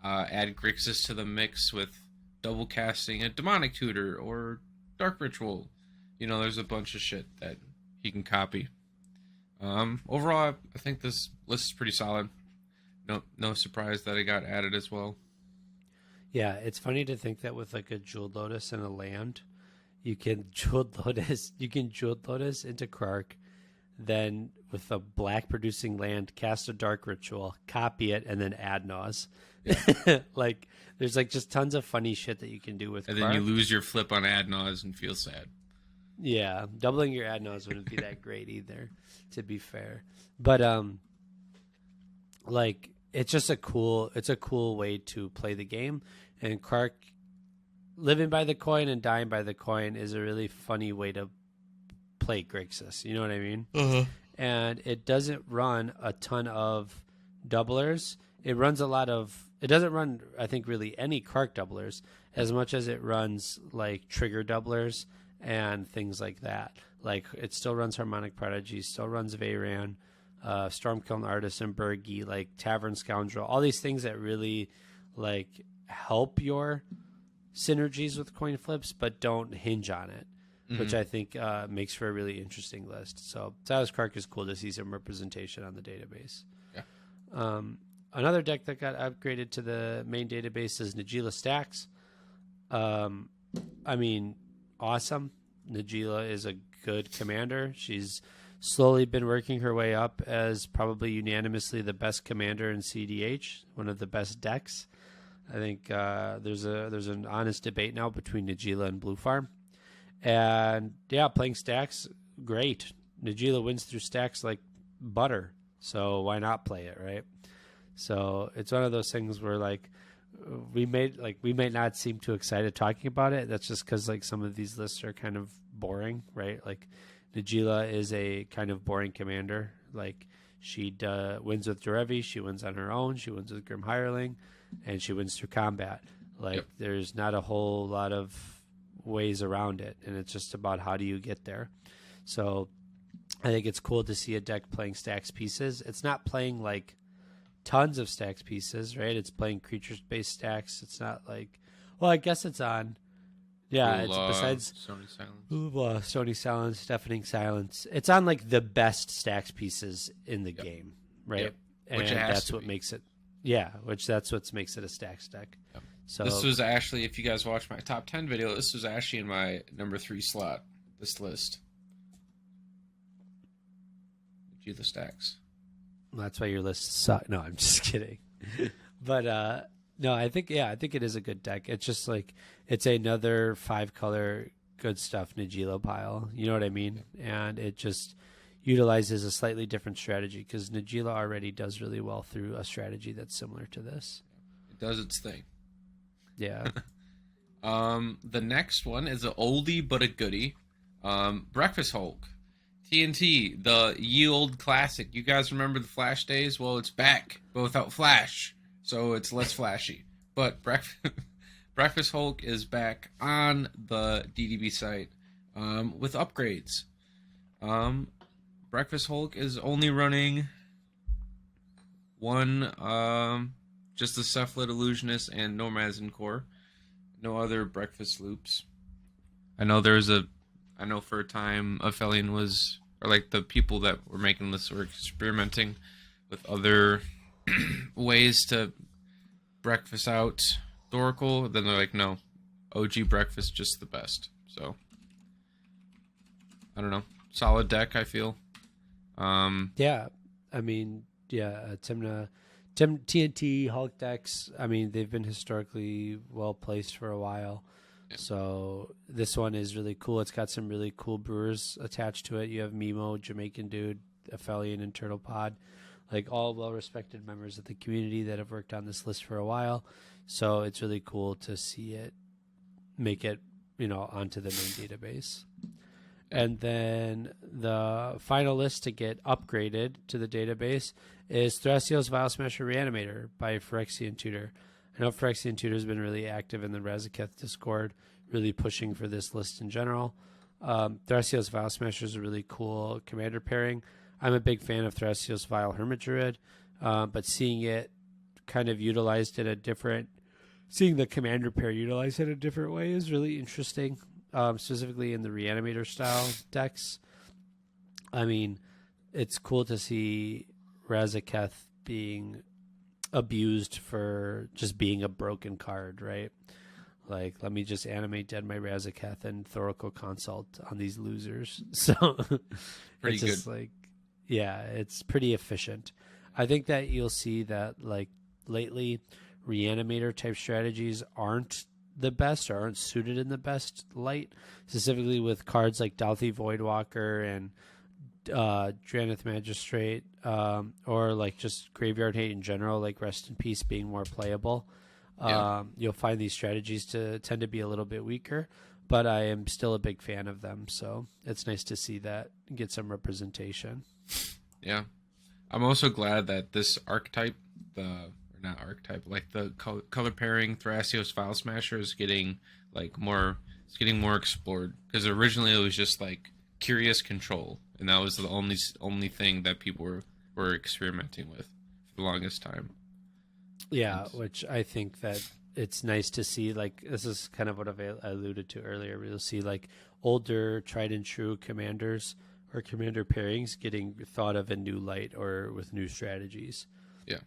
Add Grixis to the mix with double casting a Demonic Tutor or Dark Ritual. You know, there's a bunch of shit that he can copy. Overall, I think this list is pretty solid. No surprise that it got added as well. Yeah, it's funny to think that with like a Jeweled Lotus and a land, you can Jeweled Lotus into Krark, then with a black producing land, cast a Dark Ritual, copy it, and then add Naus. Yeah. Like, there's like just tons of funny shit that you can do with and Krark. Then you lose your flip on add Naus and feel sad. Yeah, doubling your ad Naus wouldn't be that great either, to be fair. But like it's just a cool way to play the game. And Krark, living by the coin and dying by the coin is a really funny way to play Grixis. You know what I mean? Uh-huh. And it doesn't run a ton of doublers. It runs a lot of. It doesn't run, I think, really any Krark doublers as much as it runs like trigger doublers and things like that. Like, it still runs Harmonic Prodigy, still runs Veyran, Stormkill Artist, and Bergi, like Tavern Scoundrel, all these things that really like help your synergies with coin flips, but don't hinge on it, which I think makes for a really interesting list. So Silas Krark is cool to see some representation on the database. Yeah. Another deck that got upgraded to the main database is Najeela Stacks. I mean, awesome. Najeela is a good commander. She's slowly been working her way up as probably unanimously the best commander in cEDH, one of the best decks. I think there's an honest debate now between Najeela and Blue Farm. And yeah, playing Stacks, great. Najeela wins through Stacks like butter, so why not play it, right? So it's one of those things where like we may not seem too excited talking about it. That's just because like some of these lists are kind of boring, right? Like Najeela is a kind of boring commander. Like she wins with Derevi, she wins on her own, she wins with Grim Hireling, and she wins through combat. Like there's not a whole lot of ways around it, and it's just about how do you get there. So I think it's cool to see a deck playing Stacks pieces. It's not playing like tons of Stacks pieces, right? It's playing creatures-based Stacks. It's not like, well, I guess it's on. Yeah, it's besides Sony Silence, Deafening Silence. It's on like the best Stacks pieces in the game, right? Yep. And which it has that's to what be. makes it. Yeah, that's what makes it a Stacks deck. Yep. So this was actually, if you guys watched my top 10 video, this was actually in my number 3 slot. This list. Najeela stacks. That's why your list sucks. No, I'm just kidding. But no, I think it is a good deck. It's just like it's another 5-color good stuff Najeela pile. You know what I mean? And it just utilizes a slightly different strategy because Najeela already does really well through a strategy that's similar to this. It does its thing. Yeah. The next one is an oldie but a goodie. Breakfast Hulk. TNT, the ye old classic. You guys remember the Flash days? Well, it's back, but without Flash, so it's less flashy. But Breakfast Hulk is back on the DDB site with upgrades. Breakfast Hulk is only running one, just the Cephalid Illusionist and Nomazin Core. No other breakfast loops. I know for a time Aphelion was, or like the people that were making this were experimenting with other ways to breakfast out Thoracle. Then they're like, no, OG breakfast just the best. So I don't know, solid deck I feel. Yeah, I mean, yeah, TNT Hulk decks. I mean, they've been historically well placed for a while. So this one is really cool. It's got some really cool brewers attached to it. You have Mimo, Jamaican Dude, Aphelion, and Turtle Pod, like all well-respected members of the community that have worked on this list for a while. So it's really cool to see it make it, onto the main database. And then the final list to get upgraded to the database is Thrasios Vile Smasher Reanimator by Phyrexian Tutor. I know Phyrexian Tutor has been really active in the Razaketh Discord, really pushing for this list in general. Thrasios Vile Smasher is a really cool commander pairing. I'm a big fan of Thrasios Vile Hermit Druid, but seeing it kind of utilized seeing the commander pair utilized in a different way is really interesting, specifically in the Reanimator style decks. I mean, it's cool to see Razaketh being abused for just being a broken card, right? Like, let me just animate dead my Razaketh and Thoracle Consult on these losers. So Pretty it's just good. like, yeah, it's pretty efficient. I think that you'll see that like lately Reanimator type strategies aren't the best or aren't suited in the best light, specifically with cards like Dalthy Voidwalker and Dranith Magistrate, or like just Graveyard Hate in general, like Rest in Peace being more playable. You'll find these strategies to tend to be a little bit weaker, but I am still a big fan of them. So it's nice to see that get some representation. Yeah. I'm also glad that this archetype, like the color pairing Thrasios Vile Smasher is getting more explored, because originally it was just like Curious Control, and that was the only thing that people were experimenting with for the longest time. Yeah, which I think that it's nice to see. Like, this is kind of what I alluded to earlier. We'll see like older tried and true commanders or commander pairings getting thought of in new light or with new strategies. Yeah.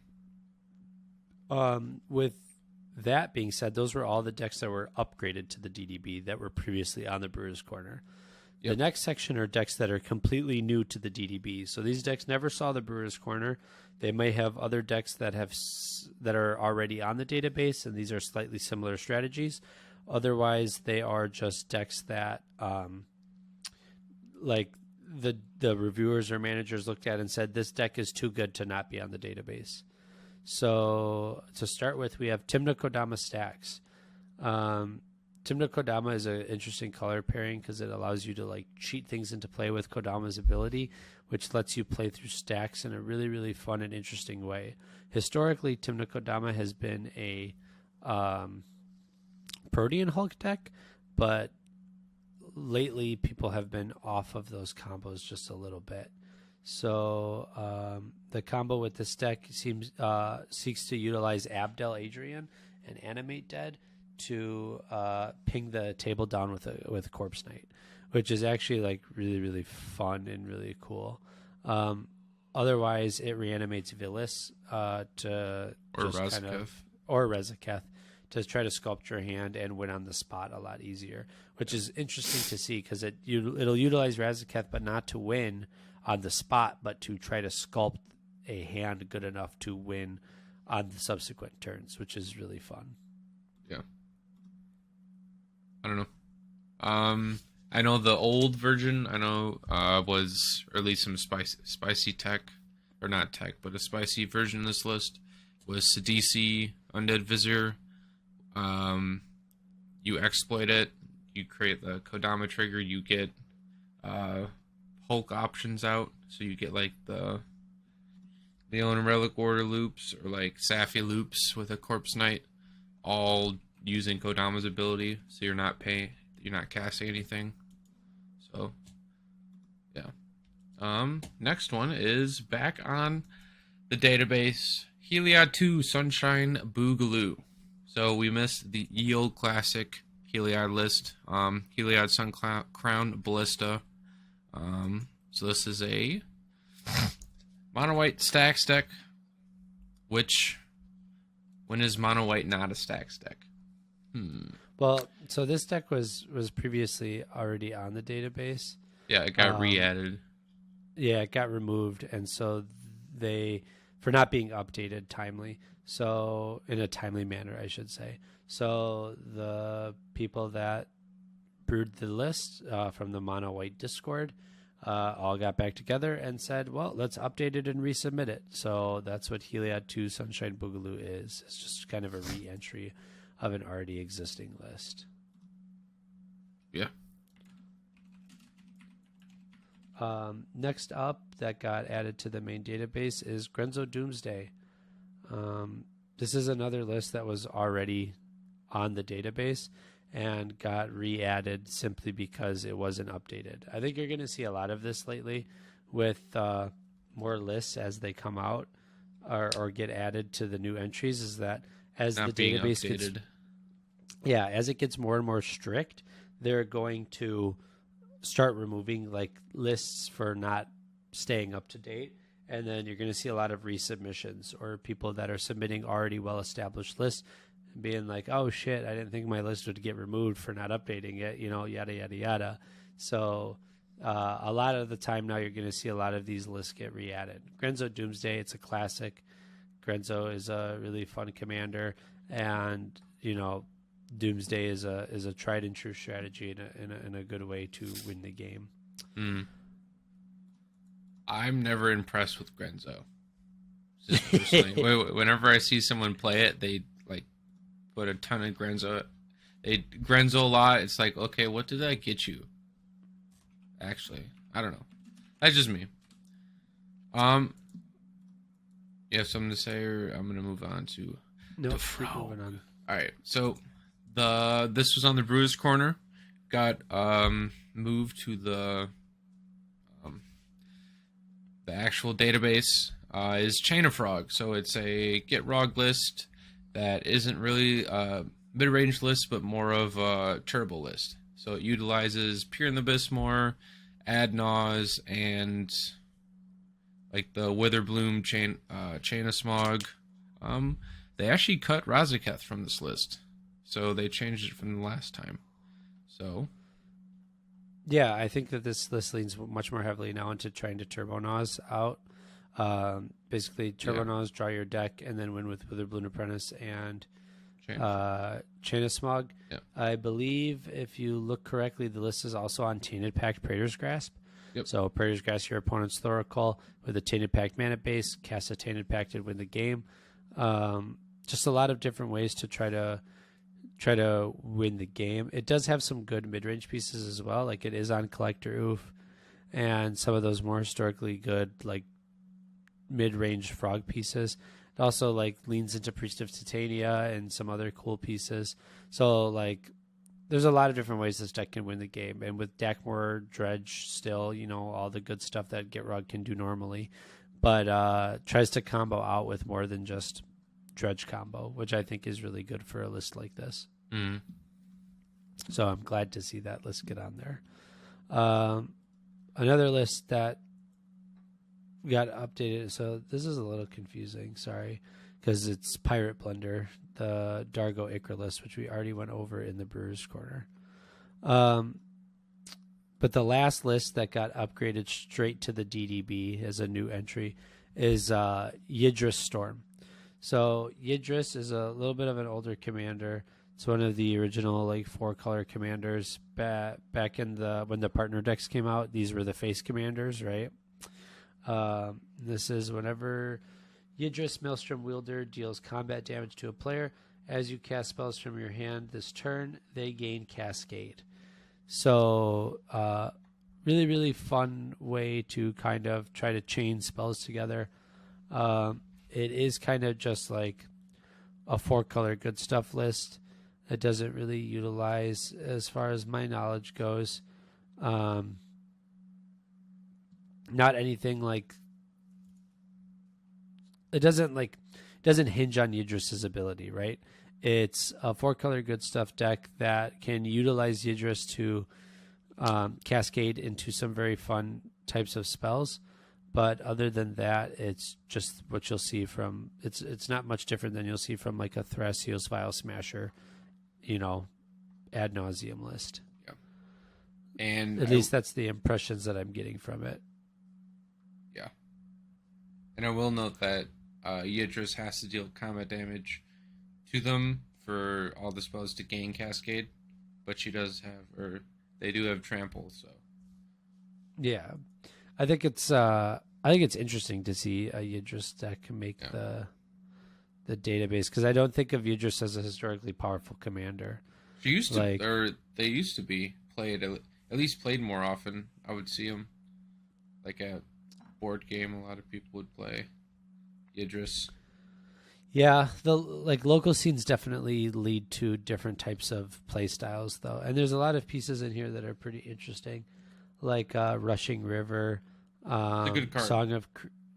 With that being said, those were all the decks that were upgraded to the DDB that were previously on the Brewer's Corner. Yep. The next section are decks that are completely new to the DDB. So these decks never saw the Brewer's Corner. They may have other decks that are already on the database, and these are slightly similar strategies. Otherwise, they are just decks that like the reviewers or managers looked at and said, this deck is too good to not be on the database. So to start with, we have Tymna Kodama Stacks. Tymna Kodama is an interesting color pairing because it allows you to like cheat things into play with Kodama's ability, which lets you play through stacks in a really, really fun and interesting way. Historically, Tymna Kodama has been a Protean Hulk deck, but lately people have been off of those combos just a little bit. So the combo with this deck seeks to utilize Abdel Adrian and Animate Dead to ping the table down with Corpse Knight, which is actually like really, really fun and really cool. Otherwise, it reanimates Vilis or Razaketh to try to sculpt your hand and win on the spot a lot easier, which is interesting to see because it'll utilize Razaketh, but not to win on the spot, but to try to sculpt a hand good enough to win on the subsequent turns, which is really fun. Yeah. I don't know. I know the old version, was, or at least some spicy tech, or not tech, but a spicy version of this list was Sidisi, Undead Vizier. You exploit it, you create the Kodama trigger, you get Hulk options out, so you get like the Leon Relic Order loops, or like Safi loops with a Corpse Knight, all using Kodama's ability, so you're not casting anything. So yeah. Next one is back on the database, Heliod 2 Sunshine Boogaloo. So we missed the old classic Heliod list, Heliod Sun Crown Ballista. So this is a mono white stacks deck, which, when is mono white not a stacks deck? Well, so this deck was previously already on the database. Yeah, it got re-added. Yeah, it got removed, and so for not being updated timely. So in a timely manner, I should say. So the people that brewed the list from the Mono White Discord all got back together and said, well, let's update it and resubmit it. So that's what Heliod 2 Sunshine Boogaloo is. It's just kind of a re-entry of an already existing list. Yeah. Next up, that got added to the main database is Grenzo Doomsday. This is another list that was already on the database and got re-added simply because it wasn't updated. I think you're going to see a lot of this lately with more lists as they come out or get added to the new entries, is that as not the database updated. as it gets more and more strict, they're going to start removing like lists for not staying up to date, and then you're going to see a lot of resubmissions or people that are submitting already well-established lists and being like, oh shit, I didn't think my list would get removed for not updating it, yada yada yada. So a lot of the time now you're going to see a lot of these lists get re-added. Grenzo Doomsday, it's a classic. Grenzo is a really fun commander, and Doomsday is a tried and true strategy in a good way to win the game. I'm never impressed with Grenzo. Just personally, whenever I see someone play it, they like put a ton of Grenzo. They Grenzo a lot. It's like, okay, what did that get you? Actually, I don't know. That's just me. You have something to say, or I'm gonna move on to No, the keep moving on. All right, so this was on the Brewers Corner, got moved to the actual database. Is Chain of Frog, so it's a get Rog list that isn't really a mid-range list, but more of a turbo list. So it utilizes Pure in the Abyss more, Ad Naus, and like the Witherbloom Chain of Smog. They actually cut Razaketh from this list, so they changed it from the last time. So yeah, I think that this list leans much more heavily now into trying to Turbo Naus out. Basically, Turbo Naus, draw your deck, and then win with Witherbloom Apprentice and Chain of Smog. Yeah. I believe, if you look correctly, the list is also on Tainted Pact Praetor's Grasp. Yep. So Praetor's Grasp, your opponent's Thoracle with a Tainted Pact mana base, cast a Tainted Pact and win the game. Just a lot of different ways to try to win the game. It does have some good mid-range pieces as well. Like it is on Collector Oof and some of those more historically good like mid-range frog pieces. It also like leans into Priest of Titania and some other cool pieces. So like there's a lot of different ways this deck can win the game. And with Dakmor, Dredge still, all the good stuff that Gitrog can do normally. But tries to combo out with more than just Dredge combo, which I think is really good for a list like this. So I'm glad to see that list get on there. Another list that got updated, so this is a little confusing, sorry, because it's Pirate Blender, the Dargo Ichor list, which we already went over in the Brewers Corner. But But the last list that got upgraded straight to the DDB as a new entry is Yidris Storm. So Yidris is a little bit of an older commander. It's one of the original 4-color commanders back in when the partner decks came out. These were the face commanders, right? This is whenever Yidris Maelstrom Wielder deals combat damage to a player. As you cast spells from your hand this turn, they gain Cascade. So really, really fun way to kind of try to chain spells together. It is kind of just like a 4-color good stuff list. It doesn't really utilize, as far as my knowledge goes, not anything like it doesn't hinge on Yidris's ability, right? It's a 4-color good stuff deck that can utilize Yidris to cascade into some very fun types of spells. But other than that, it's just what you'll see from it's not much different than you'll see from like a Thrasios Vial Smasher, ad nauseum list. Yeah. And at least that's the impressions that I'm getting from it. Yeah. And I will note that Yidris has to deal combat damage to them for all the spells to gain Cascade, but they do have Trample, so. Yeah. I think it's interesting to see a Yidris deck make the database, because I don't think of Yidris as a historically powerful commander. She used to, or they used to be played at least played more often. I would see them like at board game. A lot of people would play Yidris. Yeah, the local scenes definitely lead to different types of play styles, though, and there's a lot of pieces in here that are pretty interesting, like Rushing River, a good card.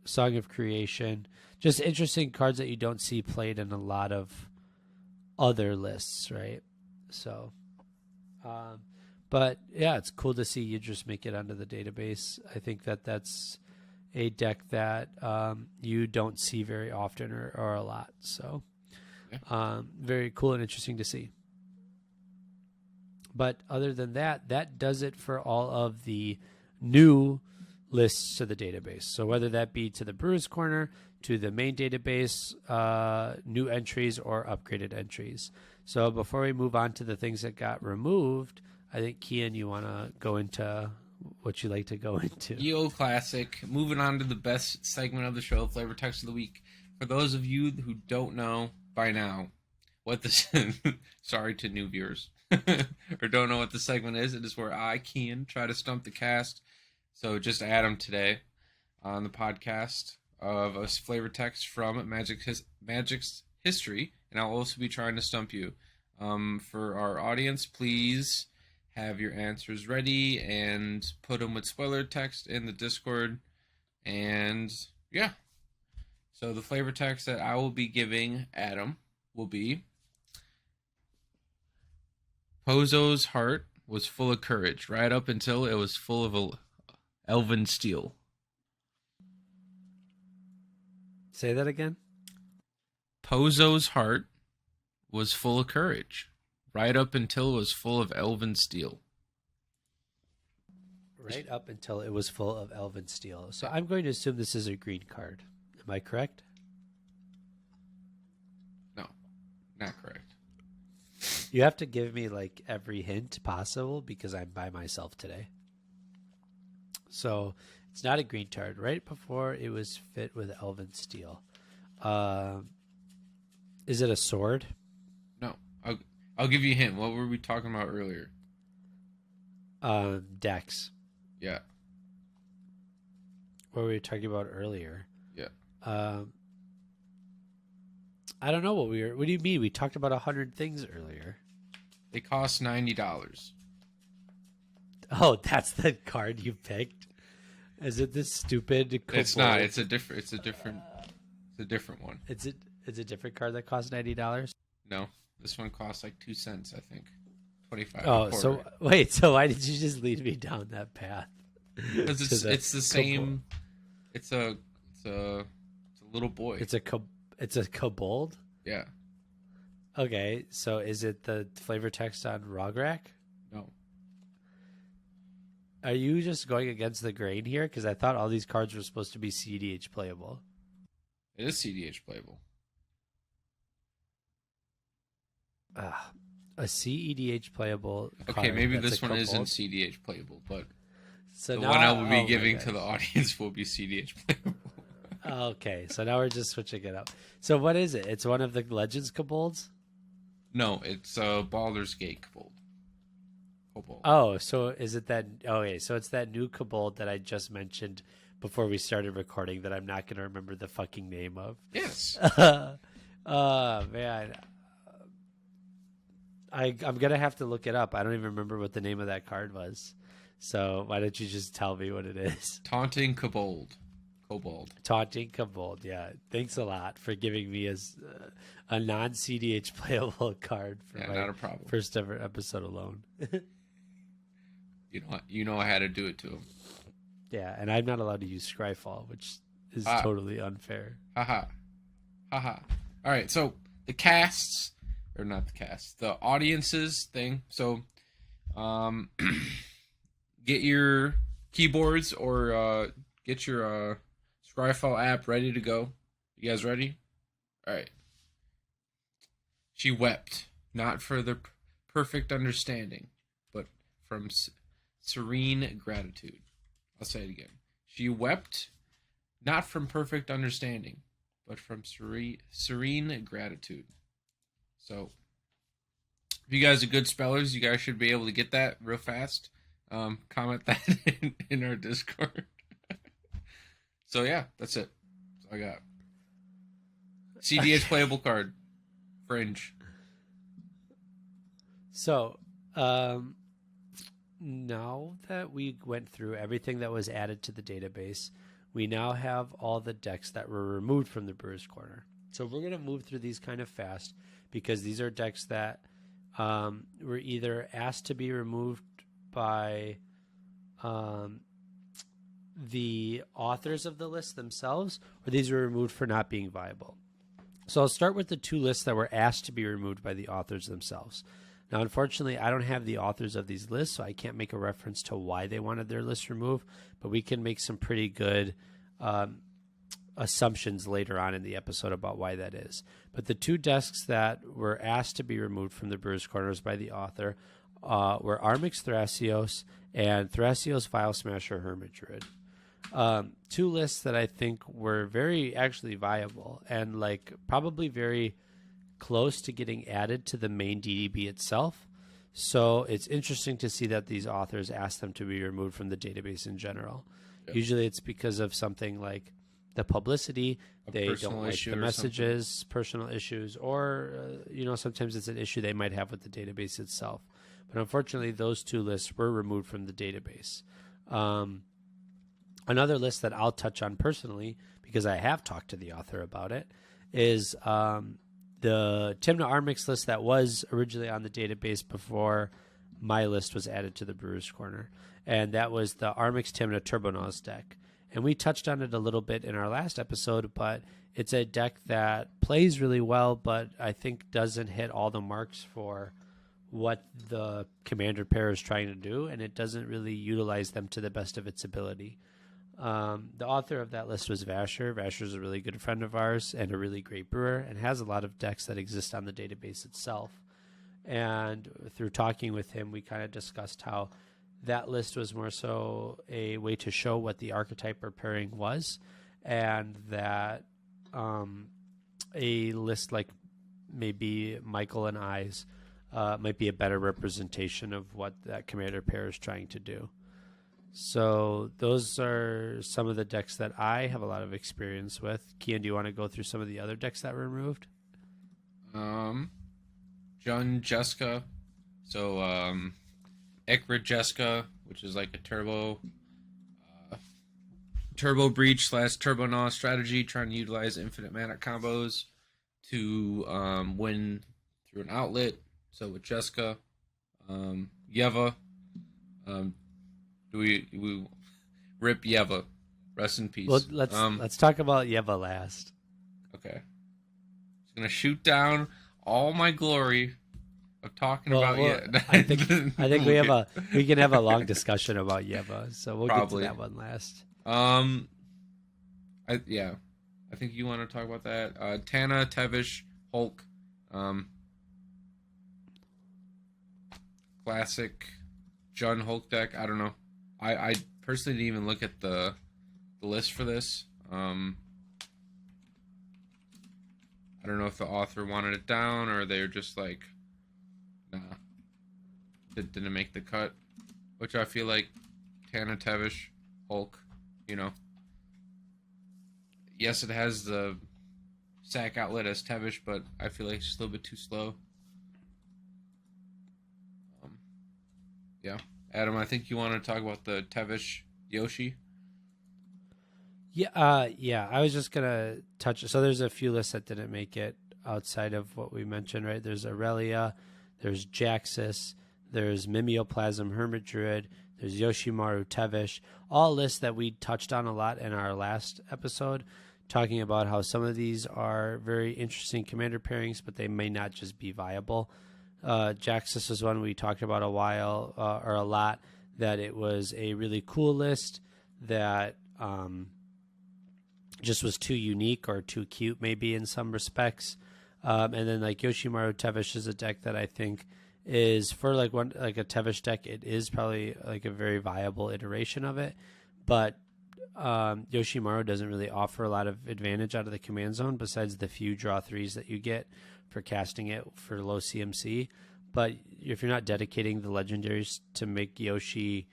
Song of Creation. Just interesting cards that you don't see played in a lot of other lists, right? So, but yeah, it's cool to see you just make it onto the database. I think that's a deck that you don't see very often or a lot. So, very cool and interesting to see. But other than that, that does it for all of the new lists to the database. So whether that be to the Brewer's Corner, to the main database, new entries, or upgraded entries. So before we move on to the things that got removed, I think, Kian, you want to go into what you like to go into. Yo, classic. Moving on to the best segment of the show, Flavor Text of the Week. For those of you who don't know by now what this... sorry to new viewers. or don't know what the segment is, it is where I, Kian, try to stump the cast. So just Adam today on the podcast of a flavor text from Magic's history, and I'll also be trying to stump you. For our audience, please have your answers ready and put them with spoiler text in the Discord. And yeah, so the flavor text that I will be giving Adam will be: Pozo's heart was full of courage right up until it was full of elven steel. Say that again. Pozo's heart was full of courage right up until it was full of elven steel. Right up until it was full of elven steel. So I'm going to assume this is a green card. Am I correct? No, not correct. You have to give me like every hint possible because I'm by myself today. So it's not a green card. Right before it was fit with elven steel. Is it a sword? No. I'll give you a hint. What were we talking about earlier? Decks. Yeah. What were we talking about earlier? Yeah. I don't know what we were. What do you mean? We talked about 100 things earlier. They cost $90. Oh, that's the card you picked. Is it this stupid? It's not. It's a different one. It's a different card that costs $90. No, this one costs like 2 cents. I think 25. Oh, so wait. So why did you just lead me down that path? Because it's the same. It's a little boy. It's a kobold. Yeah. Okay, so is it the flavor text on Rograk? No. Are you just going against the grain here? Because I thought all these cards were supposed to be cEDH playable. It is cEDH playable. A cEDH playable card. Okay, maybe this one isn't cEDH playable, but so the now, one I will be giving to the audience will be cEDH playable. Okay, so now we're just switching it up. So what is it? It's one of the Legends Kobolds? No, it's Baldur's Gate Kobold. Oh, so is it that? Okay, so it's that new Kobold that I just mentioned before we started recording that I'm not going to remember the fucking name of. Yes. Man. I'm going to have to look it up. I don't even remember what the name of that card was. So why don't you just tell me what it is? Taunting Kobold. Taunting Kobold, yeah. Thanks a lot for giving me a non-cEDH playable card for my not a problem. First ever episode alone. You know I had to do it to him. Yeah, and I'm not allowed to use Scryfall, which is totally unfair. Haha. All right, so the casts, or not the casts, the audiences thing. So, get your keyboards or get your Scryfall app ready to go. You guys ready? All right. She wept, not for the perfect understanding, but from serene gratitude. I'll say it again. She wept, not from perfect understanding, but from serene gratitude. So, if you guys are good spellers, you guys should be able to get that real fast. Comment that in our Discord. So yeah, that's it. That's all I got. cEDH playable card. Fringe. So, now that we went through everything that was added to the database, we now have all the decks that were removed from the Brewer's Corner. So we're going to move through these kind of fast because these are decks that were either asked to be removed by the authors of the list themselves, or these were removed for not being viable. So I'll start with the two lists that were asked to be removed by the authors themselves. Now, unfortunately, I don't have the authors of these lists, so I can't make a reference to why they wanted their list removed, but we can make some pretty good assumptions later on in the episode about why that is. But the two decks that were asked to be removed from the Brewer's Corners by the author were Armix Thrasios and Thrasios File Smasher Hermit Druid. Two lists that I think were very actually viable and like probably very close to getting added to the main DDB itself. So it's interesting to see that these authors asked them to be removed from the database in general. Yep. Usually it's because of something like the publicity, they don't like the messages, personal issues, or sometimes it's an issue they might have with the database itself. But unfortunately, those two lists were removed from the database. Another list that I'll touch on personally, because I have talked to the author about it, is the Timna Armix list that was originally on the database before my list was added to the Brewer's Corner. And that was the Armix Timna Turbo Naus deck. And we touched on it a little bit in our last episode, but it's a deck that plays really well, but I think doesn't hit all the marks for what the commander pair is trying to do, and it doesn't really utilize them to the best of its ability. The author of that list was Vasher. Vasher's a really good friend of ours and a really great brewer and has a lot of decks that exist on the database itself. And through talking with him, we kind of discussed how that list was more so a way to show what the archetype or pairing was, and that a list like maybe Michael and I's might be a better representation of what that commander pair is trying to do. So those are some of the decks that I have a lot of experience with. Kian, do you want to go through some of the other decks that were removed? Jeska. So, cEDH, which is like a turbo breach / turbo Naus strategy, trying to utilize infinite mana combos to win through an outlet. So with Jeska, Yeva, do we rip Yeva? Rest in peace. Well, let's talk about Yeva last. Okay. He's gonna shoot down all my glory of talking Well, about yet. I think We'll we can have a long discussion about Yeva, so we'll probably. get to that one last. Yeah, I think you want to talk about that. Tana, Tevish, Hulk, um, classic Jun Hulk deck. I don't know. I personally didn't even look at the list for this. I don't know if the author wanted it down or they're just like, nah, didn't make the cut. Which I feel like Tana, Tevish, Hulk, you know. Yes, it has the sack outlet as Tevish, but I feel like it's just a little bit too slow. Yeah. Adam, I think you want to talk about the Tevish Yoshi. Yeah. I was just gonna touch. So there's a few lists that didn't make it outside of what we mentioned, right? There's Aurelia, there's Jaxus, there's Mimeoplasm Hermit Druid, there's Yoshimaru Tevish. All lists that we touched on a lot in our last episode, talking about how some of these are very interesting commander pairings, but they may not just be viable. Jaxus was one we talked about a lot, that it was a really cool list that just was too unique or too cute maybe in some respects. And then like Yoshimaru Tevish is a deck that I think is for like a Tevish deck, it is probably like a very viable iteration of it. But Yoshimaru doesn't really offer a lot of advantage out of the command zone besides the few draw threes that you get for casting it for low CMC. But if you're not dedicating the legendaries to make Yoshi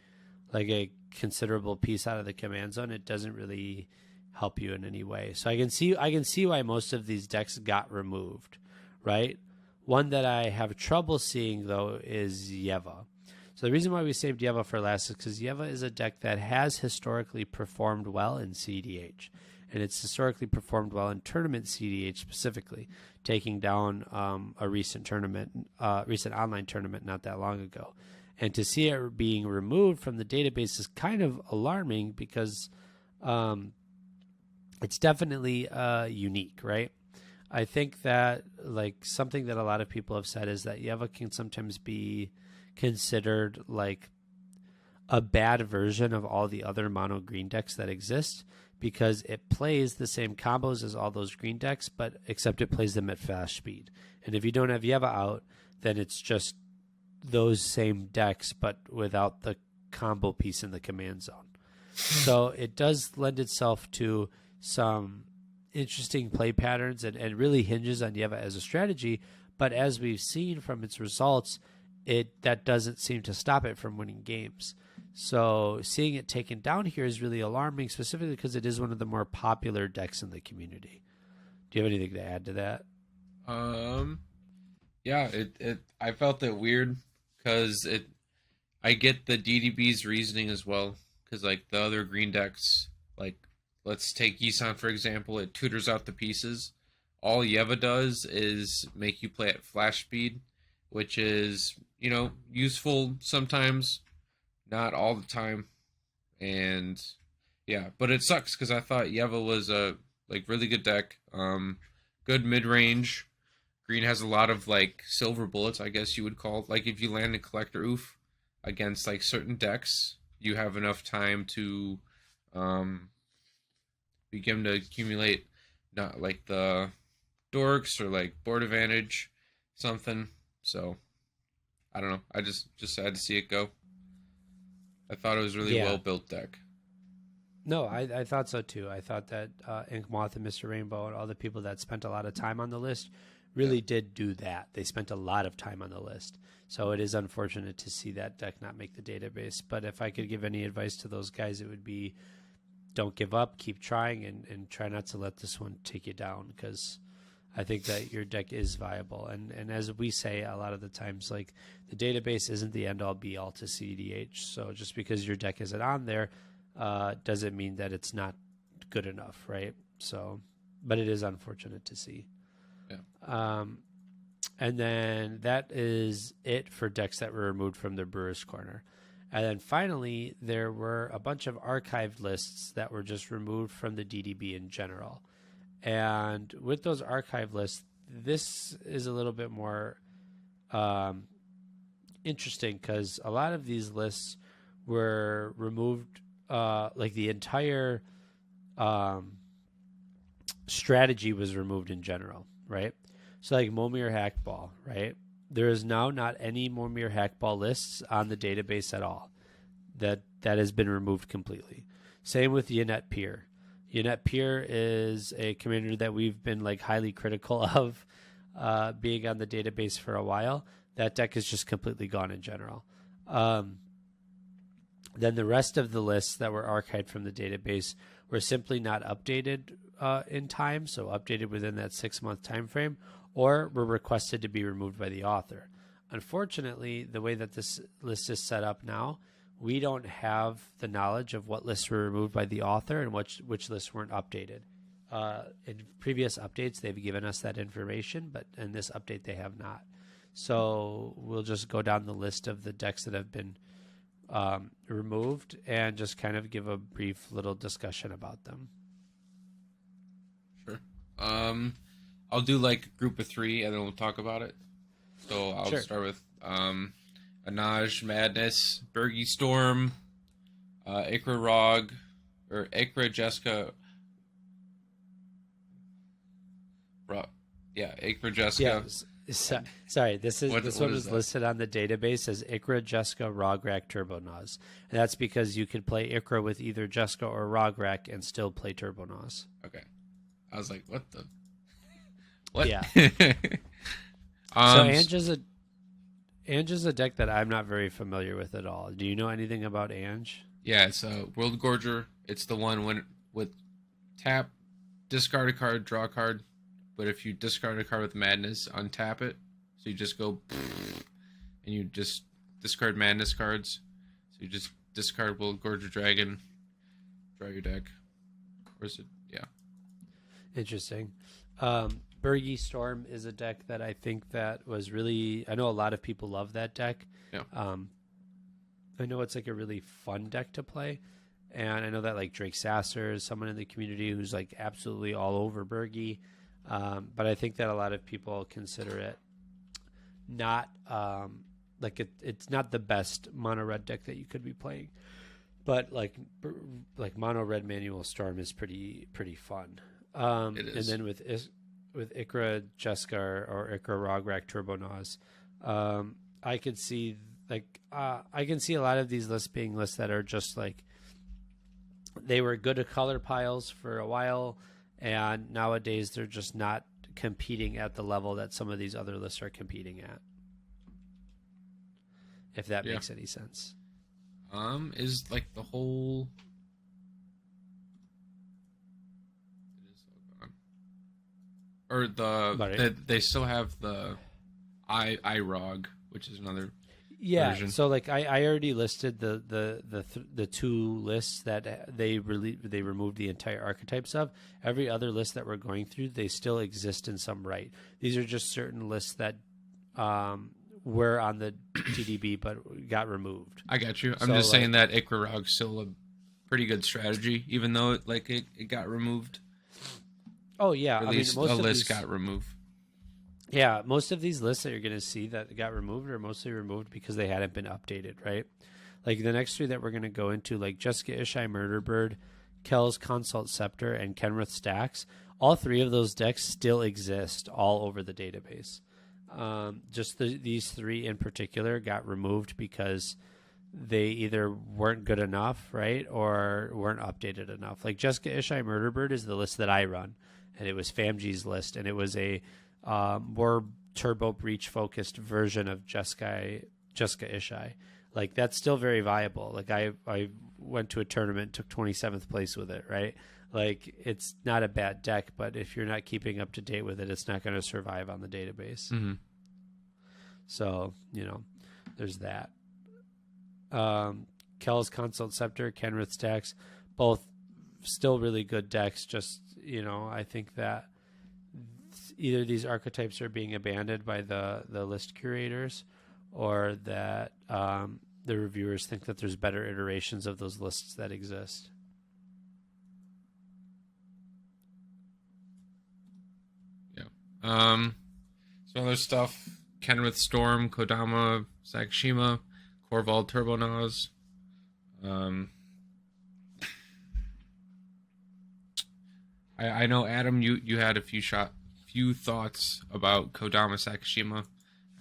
like a considerable piece out of the command zone, it doesn't really help you in any way. So I can see why most of these decks got removed, right? One that I have trouble seeing though is Yeva. So the reason why we saved Yeva for last is because Yeva is a deck that has historically performed well in cEDH. And it's historically performed well in tournament cEDH specifically, taking down a recent online tournament not that long ago. And to see it being removed from the database is kind of alarming because it's definitely unique, right? I think that like something that a lot of people have said is that Yeva can sometimes be considered like a bad version of all the other mono green decks that exist because it plays the same combos as all those green decks, but except it plays them at fast speed. And if you don't have Yeva out, then it's just those same decks, but without the combo piece in the command zone. So it does lend itself to some interesting play patterns and really hinges on Yeva as a strategy. But as we've seen from its results, that doesn't seem to stop it from winning games. So seeing it taken down here is really alarming, specifically because it is one of the more popular decks in the community. Do you have anything to add to that? Yeah, I felt it weird because I get the DDB's reasoning as well, because like the other green decks, like let's take Yisan for example, it tutors out the pieces. All Yeva does is make you play at flash speed, which is, useful sometimes, not all the time. And yeah, but it sucks because I thought Yeva was a really good deck. Good mid-range. Green has a lot of like silver bullets, I guess you would call it. Like if you land a collector oof against like certain decks, you have enough time to begin to accumulate not like the dorks or like board advantage something. So I don't know. I just had to see it go. I thought it was a really well built deck. No, I thought so too. I thought that Ink Moth and Mr. Rainbow and all the people that spent a lot of time on the list really did do that. They spent a lot of time on the list. So it is unfortunate to see that deck not make the database. But if I could give any advice to those guys, it would be don't give up, keep trying, and try not to let this one take you down, because I think that your deck is viable. And as we say a lot of the times, like the database isn't the end all be all to cEDH. So just because your deck isn't on there doesn't mean that it's not good enough, right? So, but it is unfortunate to see. Yeah. And then that is it for decks that were removed from the Brewer's Corner. And then finally, there were a bunch of archived lists that were just removed from the DDB in general. And with those archive lists, this is a little bit more interesting because a lot of these lists were removed, like the entire strategy was removed in general, right? So like Momir Hackball, right? There is now not any Momir Hackball lists on the database at all. That has been removed completely. Same with Ynet Pier. Ynet Pier is a commander that we've been like highly critical of being on the database for a while. That deck is just completely gone in general. Then the rest of the lists that were archived from the database were simply not updated in time, so updated within that 6-month time frame, or were requested to be removed by the author. Unfortunately, the way that this list is set up now, we don't have the knowledge of what lists were removed by the author and which lists weren't updated. In previous updates, they've given us that information, but in this update, they have not. So we'll just go down the list of the decks that have been removed and just kind of give a brief little discussion about them. Sure. I'll do like a group of 3 and then we'll talk about it. So I'll start with Anaj Madness, Bergie Storm, Ikra Rog, or Ikra-Jeska. Ikra-Jeska. Yeah, sorry, this one is listed on the database as Ikra-Jeska Rograk Turbo Naus. And that's because you could play Ikra with either Jeska or Rograk and still play Turbo Naus. Okay. I was like, what the? What? Yeah. So Ange is a deck that I'm not very familiar with at all. Do you know anything about Ange? Yeah, it's a World Gorger. It's the one with tap, discard a card, draw a card. But if you discard a card with Madness, untap it. So you just go and you just discard Madness cards. So you just discard World Gorger Dragon, draw your deck. Or is it? Yeah. Interesting. Bergie Storm is a deck that I think that was really... I know a lot of people love that deck. Yeah. I know it's like a really fun deck to play. And I know that like Drake Sasser is someone in the community who's like absolutely all over Bergie. But I think that a lot of people consider it not it's not the best mono red deck that you could be playing. But like mono red Manual Storm is pretty fun. It is. And then with Ikra-Jeska or Ikra Rograk Turbo Naus, I can see a lot of these lists being lists that are just like they were good at color piles for a while, and nowadays they're just not competing at the level that some of these other lists are competing at. If that makes any sense. Is like the whole... Or they still have the iRog, which is another version. So like I already listed the 2 lists that they removed the entire archetypes of. Every other list that we're going through, they still exist in some right. These are just certain lists that were on the DDB but got removed. I got you. I'm just saying that Ikra Rog's still a pretty good strategy, even though it got removed. Oh yeah, Or at least a list got removed. Yeah, most of these lists that you're going to see that got removed are mostly removed because they hadn't been updated, right? Like the next 3 that we're going to go into, like Jeska Ishai Murderbird, Ka0s Consult Scepter, and Kenrith Stacks, all 3 of those decks still exist all over the database. Just these 3 in particular got removed because they either weren't good enough, right, or weren't updated enough. Like Jeska Ishai Murderbird is the list that I run, and it was FamG's list, and it was a more turbo breach focused version of Jeska Ishai. Like that's still very viable. Like I went to a tournament, took 27th place with it, right? Like it's not a bad deck, but if you're not keeping up to date with it, it's not going to survive on the database. Mm-hmm. So, there's that. Ka0s Consult Scepter, Kenrith Stacks, both still really good decks. Just, I think that either these archetypes are being abandoned by the list curators, or that the reviewers think that there's better iterations of those lists that exist. Yeah. Some other stuff Kenrith Storm, Kodama Sakashima, Korval Turbo Naus. I know, Adam, you had a few thoughts about Kodama Sakashima.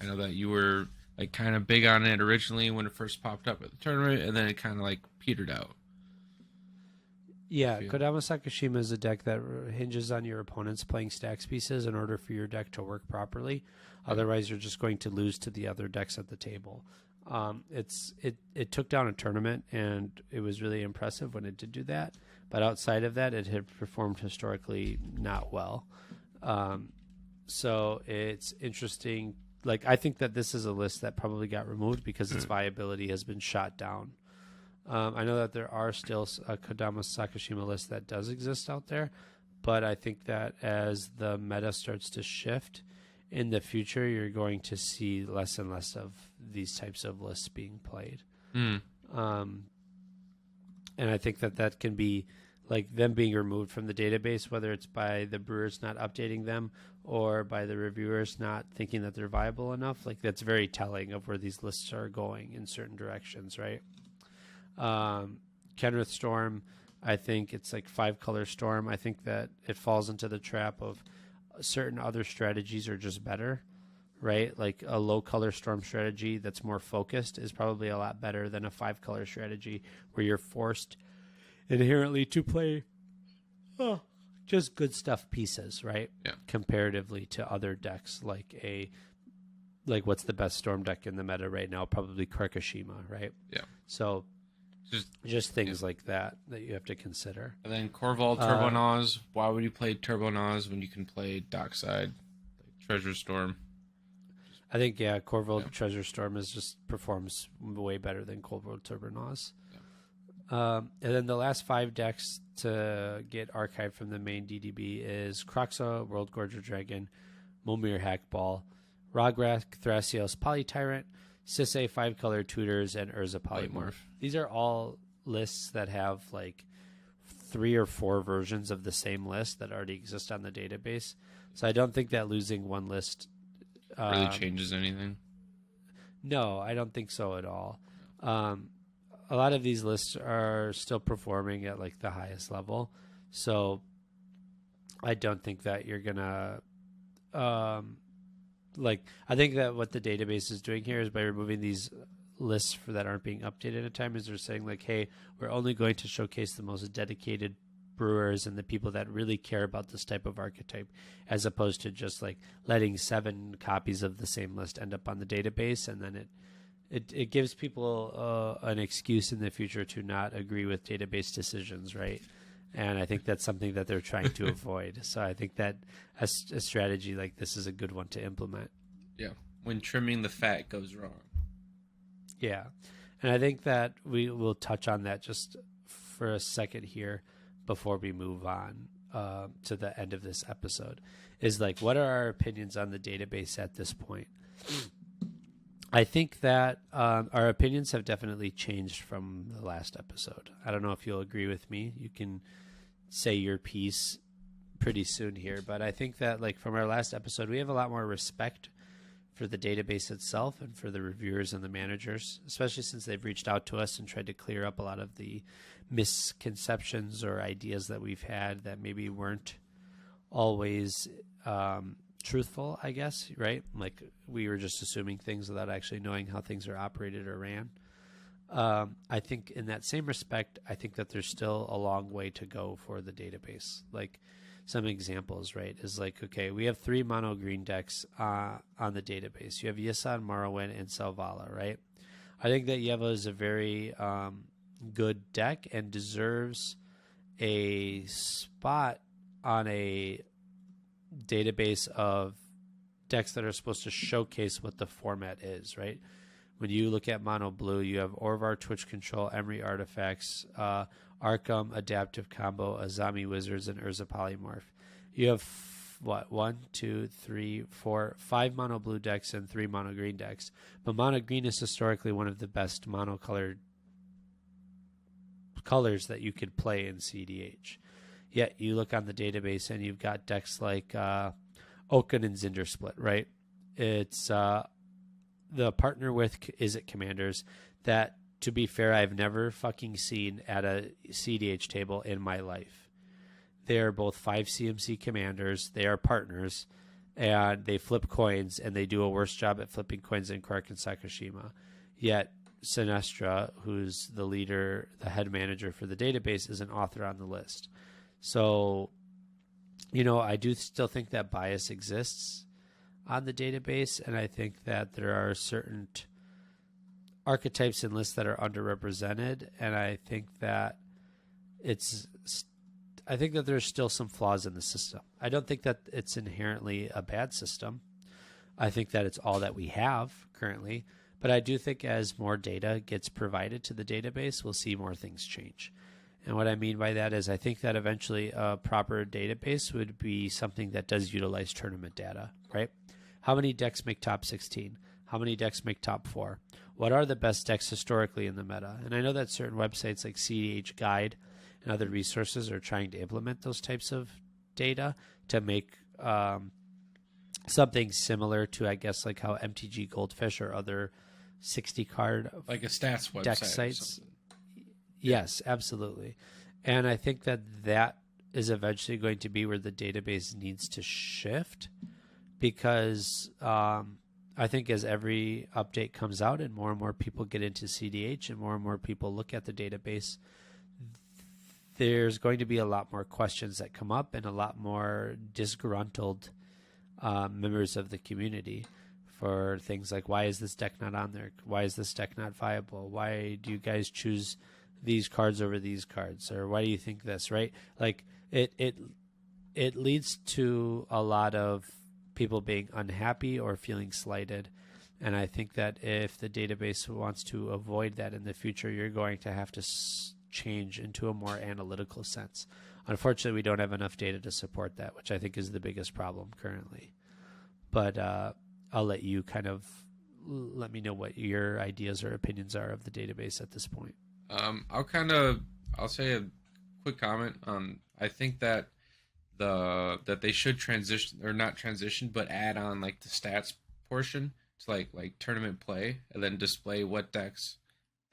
I know that you were like kind of big on it originally when it first popped up at the tournament, and then it kind of like petered out. Yeah, Kodama Sakashima is a deck that hinges on your opponents playing stacks pieces in order for your deck to work properly. Otherwise, you're just going to lose to the other decks at the table. It took down a tournament, and it was really impressive when it did do that. But outside of that, it had performed historically not well. So it's interesting. Like, I think that this is a list that probably got removed because its viability has been shot down. I know that there are still a Kodama Sakashima list that does exist out there, but I think that as the meta starts to shift in the future, you're going to see less and less of these types of lists being played. And I think that can be like them being removed from the database, whether it's by the brewers not updating them or by the reviewers not thinking that they're viable enough. Like, that's very telling of where these lists are going in certain directions, right? Kenrith Storm, I think it's like 5-color Storm. I think that it falls into the trap of certain other strategies are just better, right? Like a low-color Storm strategy that's more focused is probably a lot better than a 5-color strategy where you're forced inherently to play just good stuff pieces, right? Yeah. Comparatively to other decks like what's the best Storm deck in the meta right now? Probably Krakashima, right? Yeah. So just things like that you have to consider. And then Korval Turbo Naus. Why would you play Turbo Naus when you can play Dockside, like Treasure Storm? I think, Korval Treasure Storm performs way better than Korval Turbo Naus. Yeah. And then the last 5 decks to get archived from the main DDB is Kroxa, World Gorger Dragon, Momir Hackball, Rograk, Thrasios, Polytyrant, Sisay 5-color Tutors, and Urza Polymorph. These are all lists that have like 3 or 4 versions of the same list that already exist on the database. So I don't think that losing one list really changes anything. No, I don't think so at all. A lot of these lists are still performing at like the highest level. So I don't think that you're going to I think that what the database is doing here is by removing these lists that aren't being updated at time is they're saying like, hey, we're only going to showcase the most dedicated brewers and the people that really care about this type of archetype, as opposed to just like letting 7 copies of the same list end up on the database, and then it gives people an excuse in the future to not agree with database decisions, right? And I think that's something that they're trying to avoid. So I think that a strategy like this is a good one to implement. Yeah, when trimming the fat goes wrong. Yeah, and I think that we will touch on that just for a second here before we move on to the end of this episode, is like, what are our opinions on the database at this point? I think that our opinions have definitely changed from the last episode. I don't know if you'll agree with me. You can say your piece pretty soon here, but I think that like from our last episode, we have a lot more respect for the database itself and for the reviewers and the managers, especially since they've reached out to us and tried to clear up a lot of the misconceptions or ideas that we've had that maybe weren't always truthful, I guess, right? Like we were just assuming things without actually knowing how things are operated or ran. I think in that same respect, I think that there's still a long way to go for the database. Like some examples, right, is like, okay, we have 3 mono green decks on the database. You have Yisan, Morrowind, and Selvala, right? I think that Yeva is a very good deck and deserves a spot on a database of decks that are supposed to showcase what the format is, right? When you look at mono blue, you have Orvar, Twitch Control, Emery Artifacts, Arkham, Adaptive Combo, Azami Wizards, and Urza Polymorph. You have, 5 mono blue decks and 3 mono green decks. But mono green is historically one of the best monocolored colors that you could play in cEDH. Yet you look on the database and you've got decks like Okan and Zinder Split, right? it's the partner with Is It Commanders that, to be fair, I've never fucking seen at a cEDH table in my life. They are both 5 CMC commanders. They are partners, and they flip coins, and they do a worse job at flipping coins than Quark and Sakashima. Yet Sinestra, who's the leader, the head manager for the database, is an author on the list. So, I do still think that bias exists on the database, and I think that there are certain archetypes and lists that are underrepresented, and I think that there's still some flaws in the system. I don't think that it's inherently a bad system. I think that it's all that we have currently, but I do think as more data gets provided to the database, we'll see more things change. And what I mean by that is I think that eventually a proper database would be something that does utilize tournament data, right? How many decks make top 16? How many decks make top 4? What are the best decks historically in the meta? And I know that certain websites like cEDH Guide and other resources are trying to implement those types of data to make something similar to, I guess, like how MTG Goldfish or other 60 card like a stats website deck sites. Yes, absolutely. And I think that is eventually going to be where the database needs to shift, because I think as every update comes out and more people get into cEDH and more people look at the database, there's going to be a lot more questions that come up and a lot more disgruntled members of the community for things like, why is this deck not on there? Why is this deck not viable? Why do you guys choose these cards over these cards? Or why do you think this, right? Like it leads to a lot of people being unhappy or feeling slighted. And I think that if the database wants to avoid that in the future, you're going to have to change into a more analytical sense. Unfortunately, we don't have enough data to support that, which I think is the biggest problem currently. But I'll let you kind of let me know what your ideas or opinions are of the database at this point. I'll say a quick comment. I think that that they should transition, or not transition, but add on like the stats portion to like tournament play, and then display what decks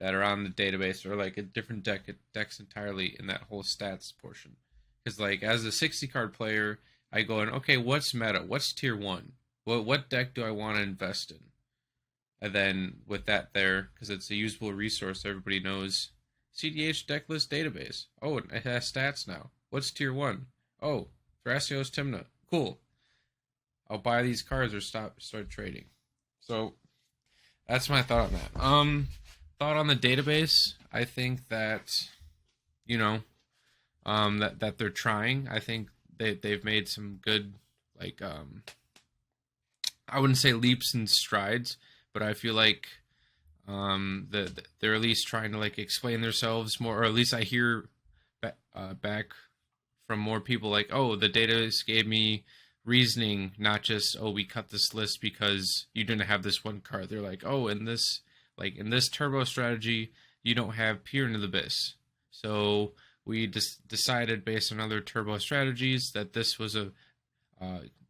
that are on the database, or like a different decks entirely in that whole stats portion. Because like as a 60 card player, I go in, okay, what's meta? What's tier 1? What deck do I want to invest in? And then with that there, because it's a usable resource, everybody knows cEDH Decklist Database. Oh, it has stats now. What's tier 1? Oh, Thrasios-Jeska. Cool. I'll buy these cards or start trading. So that's my thought on that. Thought on the database, I think that that they're trying. I think they've made some good, like, I wouldn't say leaps and strides, but I feel like they're at least trying to like explain themselves more, or at least I hear back from more people like, oh, the database gave me reasoning, not just, oh, we cut this list because you didn't have this one card. They're like, oh, in this turbo strategy, you don't have Peer into the Abyss. So we decided based on other turbo strategies that this was a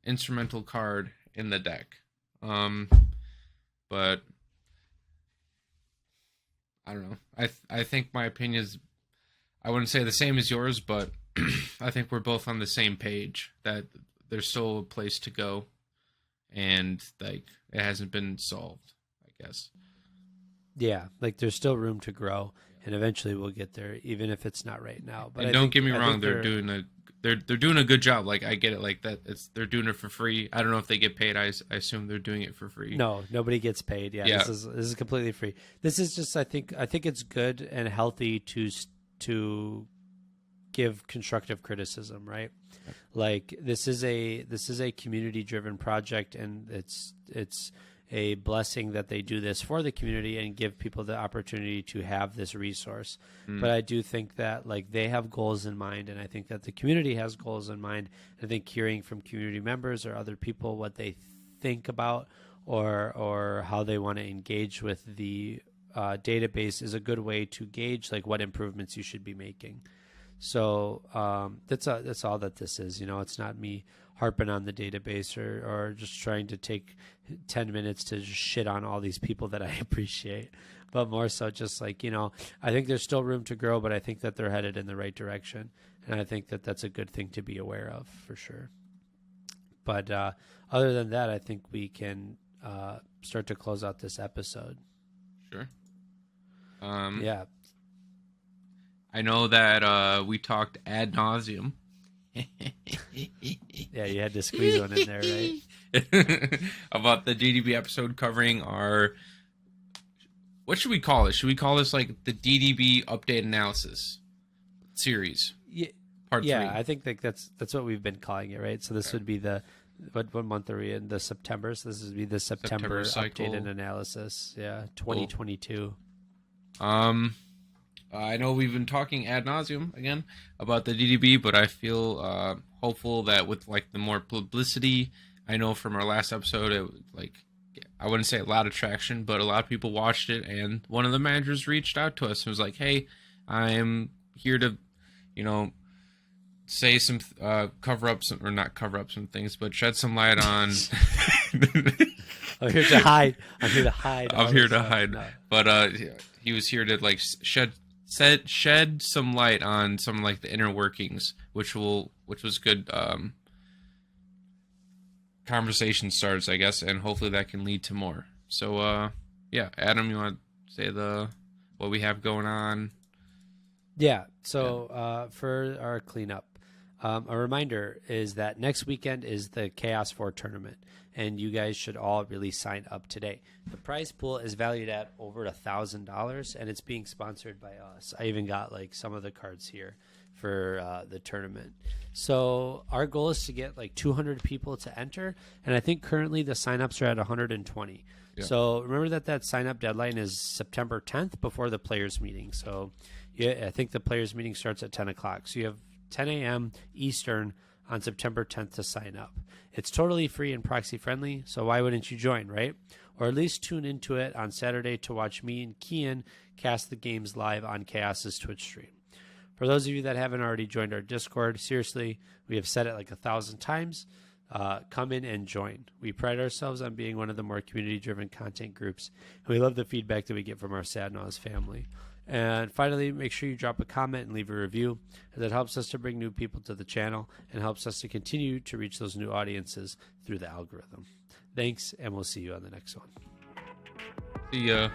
instrumental card in the deck. But I don't know. I think my opinion is, I wouldn't say the same as yours, but I think we're both on the same page that there's still a place to go, and like it hasn't been solved, I guess. Yeah, like there's still room to grow, and eventually we'll get there, even if it's not right now. But and don't get me wrong, they're doing a good job. Like I get it, like that. They're doing it for free. I don't know if they get paid. I assume they're doing it for free. No, nobody gets paid. Yeah. This is completely free. This is just I think it's good and healthy to give constructive criticism, right? Like this is a community driven project, and it's a blessing that they do this for the community and give people the opportunity to have this resource. But I do think that like they have goals in mind, and I think that the community has goals in mind. I think hearing from community members or other people what they think about or how they want to engage with the database is a good way to gauge like what improvements you should be making. So that's all that this is. It's not me harping on the database or just trying to take 10 minutes to just shit on all these people that I appreciate, but more so just like, I think there's still room to grow, but I think that they're headed in the right direction. And I think that that's a good thing to be aware of for sure. But other than that, I think we can start to close out this episode. Sure. Yeah. I know that we talked ad nauseum. Yeah, you had to squeeze one in there, right? About the DDB episode covering our... What should we call it? Should we call this like the DDB update analysis series? Yeah, Part 3. I think that's what we've been calling it, right? So this would be the... What month are we in? The September? So this would be the September update and analysis. Yeah, 2022. Cool. I know we've been talking ad nauseum again about the DDB, but I feel hopeful that with like the more publicity, I know from our last episode, I wouldn't say a lot of traction, but a lot of people watched it, and one of the managers reached out to us and was like, "Hey, I'm here to, say some cover up some, or not cover up some things, but shed some light on." I'm here to hide. I'm here to hide. I'm here to hide. No. But he was here to like shed some light on some like the inner workings, which was good conversation starts, I guess, and hopefully that can lead to more. So yeah, Adam, you want to say what we have going on? Yeah. So for our cleanup, a reminder is that next weekend is the Ka0s 4 tournament, and you guys should all really sign up today. The prize pool is valued at over $1,000, and it's being sponsored by us. I even got like some of the cards here for the tournament. So our goal is to get like 200 people to enter, and I think currently the signups are at 120. Yeah. So remember that sign-up deadline is September 10th before the players' meeting. So yeah, I think the players' meeting starts at 10 o'clock. So you have 10 a.m. Eastern on September 10th to sign up. It's totally free and proxy friendly, so why wouldn't you join, right? Or at least tune into it on Saturday to watch me and Kian cast the games live on Ka0s Twitch stream. For those of you that haven't already joined our Discord, seriously, we have said it like 1,000 times. Come in and join. We pride ourselves on being one of the more community-driven content groups, and we love the feedback that we get from our Naus family. And finally, make sure you drop a comment and leave a review, as it helps us to bring new people to the channel and helps us to continue to reach those new audiences through the algorithm. Thanks, and we'll see you on the next one. See ya.